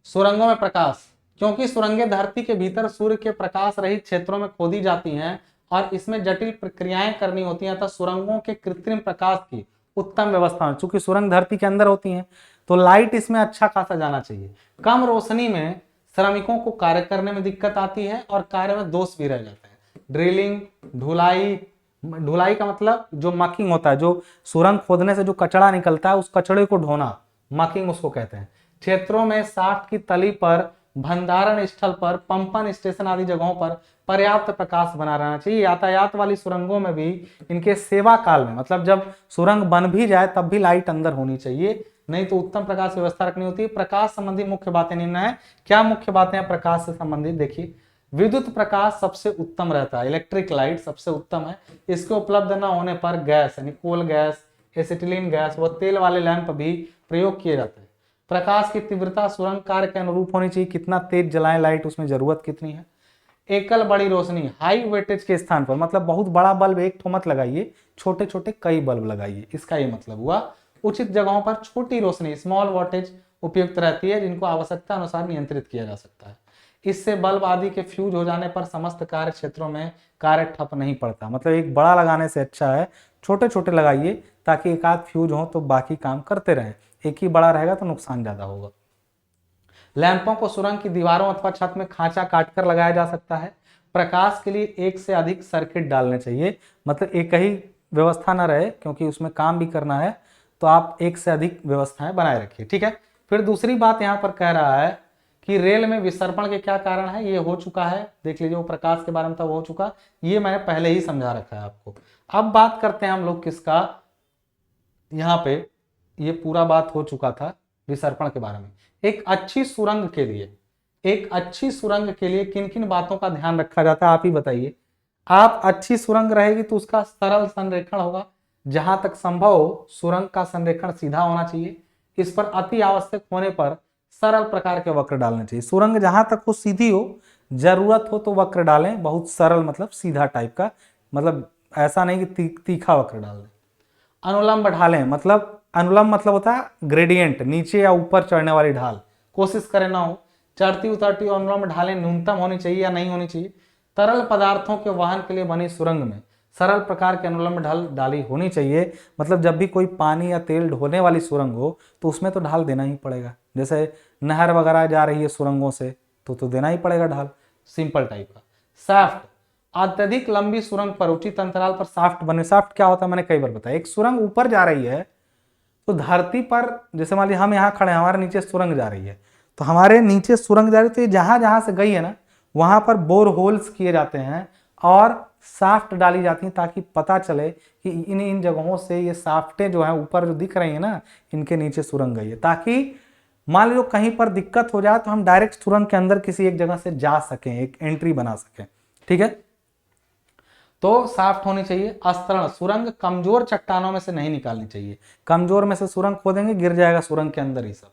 सुरंगों में प्रकाश, क्योंकि सुरंगें धरती के भीतर सूर्य के प्रकाश रहित क्षेत्रों में खोदी जाती हैं और इसमें जटिल प्रक्रियाएं करनी होती हैं, तो सुरंगों के कृत्रिम प्रकाश की उत्तम व्यवस्था, चूंकि सुरंग धरती के अंदर होती हैं, तो लाइट इसमें अच्छा खासा जाना चाहिए। कम रोशनी में श्रमिकों को कार्य करने में दिक्कत आती है और कार्य में दोष भी रह जाते हैं। ड्रिलिंग, ढुलाई, ढुलाई का मतलब जो मकिंग होता है, जो सुरंग खोदने से जो कचड़ा निकलता है, उस कचड़े को ढोना, मकिंग उसको कहते हैं। क्षेत्रों में शाफ्ट की तली पर, भंडारण स्थल पर, पंपन स्टेशन आदि जगहों पर पर्याप्त प्रकाश बना रहना चाहिए। यातायात वाली सुरंगों में भी इनके सेवा काल में, मतलब जब सुरंग बन भी जाए तब भी लाइट अंदर होनी चाहिए, नहीं तो उत्तम प्रकाश व्यवस्था रखनी होती है। प्रकाश संबंधी मुख्य बातें निम्न है। क्या मुख्य बातें हैं प्रकाश से संबंधित, देखिए। विद्युत प्रकाश सबसे उत्तम रहता है, इलेक्ट्रिक लाइट सबसे उत्तम है। इसके उपलब्ध न होने पर गैस यानी कोल गैस, एसिटिलीन गैस व तेल वाले लैंप भी प्रयोग किए जाते हैं। प्रकाश की तीव्रता सुरंग कार्य के अनुरूप होनी चाहिए, कितना तेज जलाएं लाइट, उसमें जरूरत कितनी है। एकल बड़ी रोशनी, हाई वेटेज के स्थान पर, मतलब बहुत बड़ा बल्ब एक तो मत लगाइए, छोटे छोटे कई बल्ब लगाइए, इसका ये मतलब हुआ। उचित जगहों पर छोटी रोशनी, स्मॉल वोल्टेज उपयुक्त रहती है, जिनको आवश्यकता अनुसार नियंत्रित किया जा सकता है। इससे बल्ब आदि के फ्यूज हो जाने पर समस्त कार्य क्षेत्रों में कार्य ठप नहीं पड़ता। मतलब एक बड़ा लगाने से अच्छा है छोटे छोटे लगाइए, ताकि एक आध फ्यूज हो तो बाकी काम करते रहें। एक ही बड़ा रहेगा तो नुकसान ज्यादा होगा। लैंपों को सुरंग की दीवारों अथवा छत में खांचा काटकर लगाया जा सकता है। प्रकाश के लिए एक से अधिक सर्किट डालने चाहिए, मतलब एक ही व्यवस्था न रहे, क्योंकि उसमें काम भी करना है, तो आप एक से अधिक व्यवस्थाएं बनाए रखिए, ठीक है। फिर दूसरी बात यहाँ पर कह रहा है कि रेल में विसर्पण के क्या कारण है, ये हो चुका है, देख लीजिए, वो प्रकाश के बारे में था, वो हो चुका, ये मैंने पहले ही समझा रखा है आपको। अब बात करते हैं हम लोग किसका, यहाँ पे ये पूरा बात हो चुका था विसर्पण के बारे में। एक अच्छी सुरंग के लिए, एक अच्छी सुरंग के लिए किन किन बातों का ध्यान रखा जाता है, आप ही बताइए। आप अच्छी सुरंग रहेगी तो उसका सरल संरेखण होगा, जहां तक संभव हो सुरंग का संरेखण सीधा होना चाहिए। इस पर अति आवश्यक होने पर सरल प्रकार के वक्र डालने चाहिए। सुरंग जहां तक हो सीधी हो, जरूरत हो तो वक्र डालें, बहुत सरल मतलब सीधा टाइप का, मतलब ऐसा नहीं कि तीखा वक्र डाल दें। अनुलंब ढालें, मतलब अनुलंब मतलब होता है ग्रेडियंट, नीचे या ऊपर चढ़ने वाली ढाल, कोशिश करें ना हो। चढ़ती उतरती अनुलंब ढालें न्यूनतम होनी चाहिए या नहीं होनी चाहिए। तरल पदार्थों के वहन के लिए बनी सुरंग में सरल प्रकार के अनुलंब ढाल डाली होनी चाहिए। मतलब जब भी कोई पानी या तेल ढोने वाली सुरंग हो तो उसमें तो ढाल देना ही पड़ेगा। जैसे नहर वगैरह जा रही है सुरंगों से तो देना ही पड़ेगा ढाल, सिंपल टाइप का। शाफ्ट, अत्यधिक लंबी सुरंग पर उचित अंतराल पर शाफ्ट बने। शाफ्ट क्या होता है मैंने कई बार बताया, एक सुरंग ऊपर जा रही है तो धरती पर, जैसे मान लीजिए हम यहाँ खड़े हैं, हमारे नीचे सुरंग जा रही है, तो हमारे नीचे सुरंग जा रही है, तो ये जहां जहां से गई है ना, वहां पर बोर होल्स किए जाते हैं और शाफ्ट डाली जाती हैं ताकि पता चले कि इन इन जगहों से ये शाफ्टें जो है ऊपर जो दिख रही है ना, इनके नीचे सुरंग गई है, ताकि मान लो कहीं पर दिक्कत हो जाए तो हम डायरेक्ट सुरंग के अंदर किसी एक जगह से जा सकें, एक एंट्री बना सकें। ठीक है, तो शाफ्ट होनी चाहिए। अस्तरण, सुरंग कमजोर चट्टानों में से नहीं निकालनी चाहिए, कमजोर में से सुरंग खोदेंगे गिर जाएगा सुरंग के अंदर ही सब।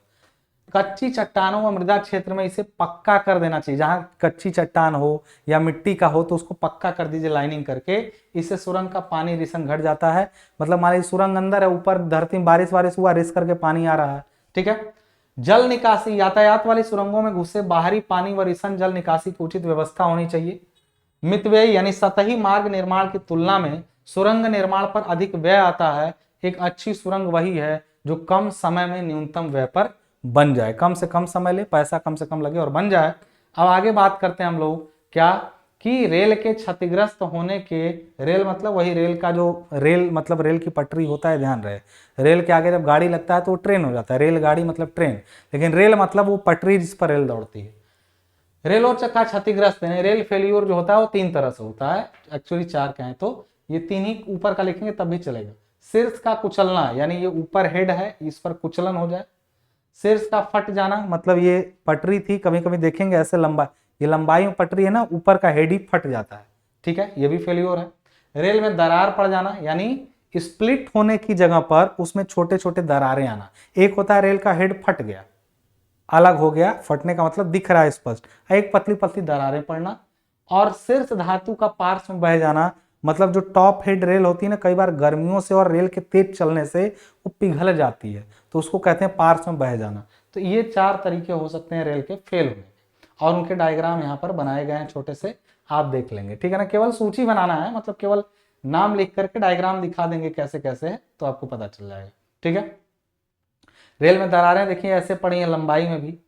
कच्ची चट्टानों व मृदा क्षेत्र में इसे पक्का कर देना चाहिए, जहां कच्ची चट्टान हो या मिट्टी का हो तो उसको पक्का कर दीजिए लाइनिंग करके, इससे सुरंग का पानी रिसन घट जाता है। मतलब मान लीजिए सुरंग अंदर है, ऊपर धरती में बारिश वारिश हुआ, रिस करके पानी आ रहा है। ठीक है, जल निकासी, यातायात वाली सुरंगों में घुसे बाहरी पानी व रिसन जल निकासी की उचित व्यवस्था होनी चाहिए। मितव्ययी यानी सतही मार्ग निर्माण की तुलना में सुरंग निर्माण पर अधिक व्यय आता है। एक अच्छी सुरंग वही है जो कम समय में न्यूनतम व्यय पर बन जाए, कम से कम समय ले, पैसा कम से कम लगे और बन जाए। अब आगे बात करते हैं हम लोग क्या कि रेल के क्षतिग्रस्त होने के, रेल मतलब वही रेल का जो रेल मतलब रेल की पटरी होता है, ध्यान रहे, रेल के आगे जब गाड़ी लगता है तो वो ट्रेन हो जाता है, रेलगाड़ी मतलब ट्रेन, लेकिन रेल मतलब वो पटरी जिस पर रेल दौड़ती है। रेल और चक्का क्षतिग्रस्त है, रेल फेल्यूर जो होता है वो 3 तरह से होता है, एक्चुअली 4 कहें तो, ये 3 ही ऊपर का लिखेंगे तब भी चलेगा। शीर्ष का कुचलना, यानी ये ऊपर हेड है, इस पर कुचलन हो जाए। शीर्ष का फट जाना, मतलब ये पटरी थी, कभी कभी देखेंगे ऐसे लंबा, ये लंबाई में पटरी है ना, ऊपर का हेड ही फट जाता है। ठीक है, ये भी फेल्योर है। रेल में दरार पड़ जाना, यानी स्प्लिट होने की जगह पर उसमें छोटे छोटे दरारें आना। एक होता है रेल का हेड फट गया, अलग हो गया, फटने का मतलब दिख रहा है स्पष्ट, एक पतली पतली दरारें पड़ना। और शीर्ष धातु का पार्श्व में बह जाना, मतलब जो टॉप हेड रेल होती है ना, कई बार गर्मियों से और रेल के तेज चलने से वो पिघल जाती है, तो उसको कहते हैं पार्श्व में बह जाना। तो ये 4 तरीके हो सकते हैं रेल के फेल होने, और उनके डायग्राम यहाँ पर बनाए गए हैं छोटे से, आप देख लेंगे। ठीक है ना, केवल सूची बनाना है, मतलब केवल नाम लिख करके डायग्राम दिखा देंगे कैसे कैसे है, तो आपको पता चल जाएगा। ठीक है, रेल में दरारें देखिए ऐसे पड़ी हैं लंबाई में भी,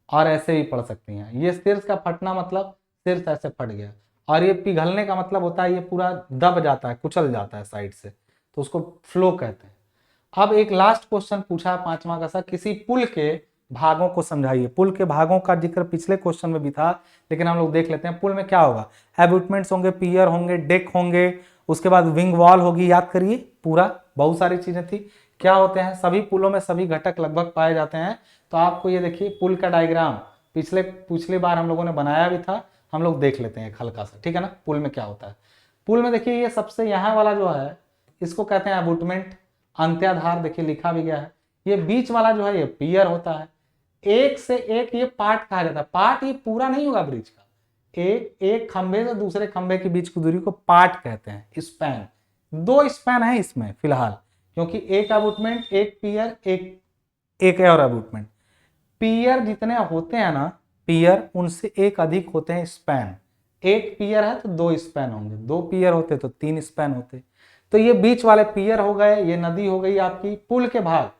और ऐसे भी पड़ सकती हैं। ये शीर्ष का फटना मतलब शीर्ष ऐसे फट गया, और ये पिघलने का मतलब होता है ये पूरा दब जाता है, कुचल जाता है साइड से, तो उसको फ्लो कहते हैं। अब एक लास्ट क्वेश्चन पूछा है 5वां का सा, किसी पुल के भागों को समझाइए। पुल के भागों का जिक्र पिछले क्वेश्चन में भी था, लेकिन हम लोग देख लेते हैं। पुल में क्या होगा, एबुटमेंट्स होंगे, पियर होंगे, डेक होंगे, उसके बाद विंग वॉल होगी, याद करिए पूरा, बहुत सारी चीजें थी। क्या होते हैं, सभी पुलों में सभी घटक लगभग पाए जाते हैं। तो आपको ये देखिए पुल का डायग्राम पिछले बार हम लोगों ने बनाया भी था, हम लोग देख लेते हैं हल्का सा। ठीक है ना, पुल में क्या होता है। पुल में देखिए ये सबसे यहाँ वाला जो है इसको कहते हैं एबुटमेंट, अंत्याधार देखिए लिखा भी गया है। ये बीच वाला जो है ये पियर होता है। एक से एक ये पार्ट कहा जाता है, पार्ट ये पूरा नहीं होगा ब्रिज का, एक खंबे से दूसरे खंबे के बीच की दूरी को पार्ट कहते हैं। स्पैन, 2 स्पैन है इसमें फिलहाल, क्योंकि एक अबूटमेंट, एक पियर, एक और अबूटमेंट। पियर जितने होते हैं ना, पियर उनसे एक अधिक होते हैं स्पैन। एक पियर है तो 2 स्पैन होंगे, 2 पियर होते तो 3 स्पैन होते। तो ये बीच वाले पियर हो गए, ये नदी हो गई आपकी। पुल के भाग,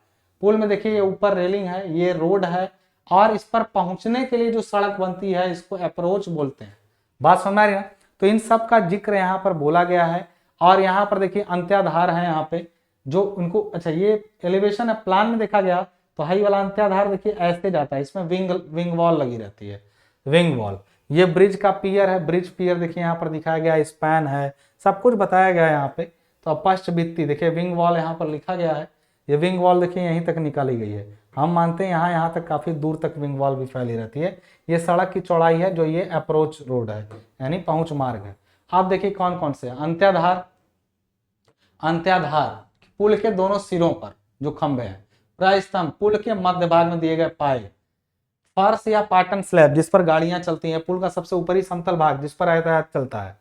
पुल में देखिए ये ऊपर रेलिंग है, ये रोड है, और इस पर पहुंचने के लिए जो सड़क बनती है इसको अप्रोच बोलते हैं। बात समझ रही है ना, तो इन सब का जिक्र यहाँ पर बोला गया है। और यहाँ पर देखिए अंत्याधार है यहाँ पे, जो उनको, अच्छा ये एलिवेशन है, प्लान में देखा गया तो हाई वाला अंत्याधार देखिए ऐसे जाता है, इसमें विंग वॉल लगी रहती है, विंग वॉल। ये ब्रिज का पियर है, ब्रिज पियर देखिए यहाँ पर दिखाया गया, स्पैन है, सब कुछ बताया गया है यहाँ पे। तो पश्च भित्ति देखिए विंग वॉल यहाँ पर लिखा गया है, ये विंग वॉल देखिए यहीं तक निकाली गई है। हम मानते हैं यहाँ तक काफी दूर तक विंग वॉल भी फैली रहती है। ये सड़क की चौड़ाई है, जो ये अप्रोच रोड है यानी पहुंच मार्ग है। आप देखिए कौन कौन से अंत्याधार, अंत्याधार पुल के दोनों सिरों पर जो खंभे हैं। प्रस्तंभ, पुल के मध्य भाग में दिए गए पाए। फर्श या पाटन स्लैब, जिस पर गाड़ियां चलती हैं, पुल का सबसे ऊपरी समतल भाग जिस पर यातायात चलता है।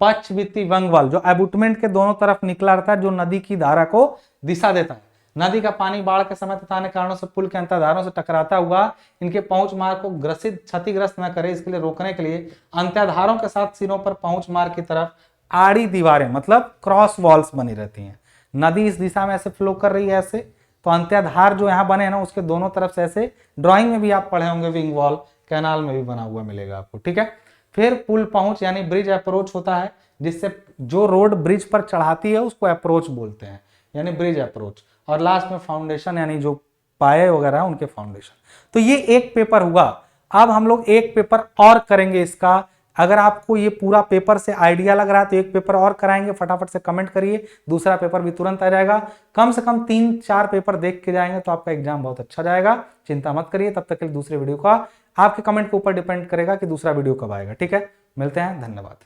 पक्ष भित्ति विंग वॉल, जो एबुटमेंट के दोनों तरफ निकला रहता है, जो नदी की धारा को दिशा देता है। नदी का पानी बाढ़ के समय तथा अन्य कारणों से पुल के अंत्याधारों से टकराता हुआ इनके पहुंच मार्ग को क्षतिग्रस्त न करे, इसके लिए रोकने के लिए अंत्याधारों के साथ सिरों पर पहुंच मार्ग की तरफ आड़ी दीवारें मतलब क्रॉस वॉल्स बनी रहती हैं। नदी इस दिशा में ऐसे फ्लो कर रही है ऐसे, तो अंत्याधार जो यहाँ बने हैं ना उसके दोनों तरफ से ऐसे, ड्राइंग में भी आप पढ़े होंगे विंग वॉल, कैनाल में भी बना हुआ मिलेगा आपको। ठीक है, फिर पुल पहुंच यानी ब्रिज अप्रोच होता है, जिससे जो रोड ब्रिज पर चढ़ाती है उसको अप्रोच बोलते हैं, यानी ब्रिज अप्रोच। और लास्ट में फाउंडेशन, यानी जो पाए वगैरह उनके फाउंडेशन। तो ये एक पेपर हुआ। अब हम लोग एक पेपर और करेंगे इसका, अगर आपको ये पूरा पेपर से आइडिया लग रहा है तो एक पेपर और कराएंगे, फटाफट से कमेंट करिए, दूसरा पेपर भी तुरंत आ जाएगा। कम से कम 3-4 पेपर देख के जाएंगे तो आपका एग्जाम बहुत अच्छा जाएगा, चिंता मत करिए। तब तक के लिए दूसरे वीडियो का आपके कमेंट के ऊपर डिपेंड करेगा कि दूसरा वीडियो कब आएगा। ठीक है, मिलते हैं, धन्यवाद।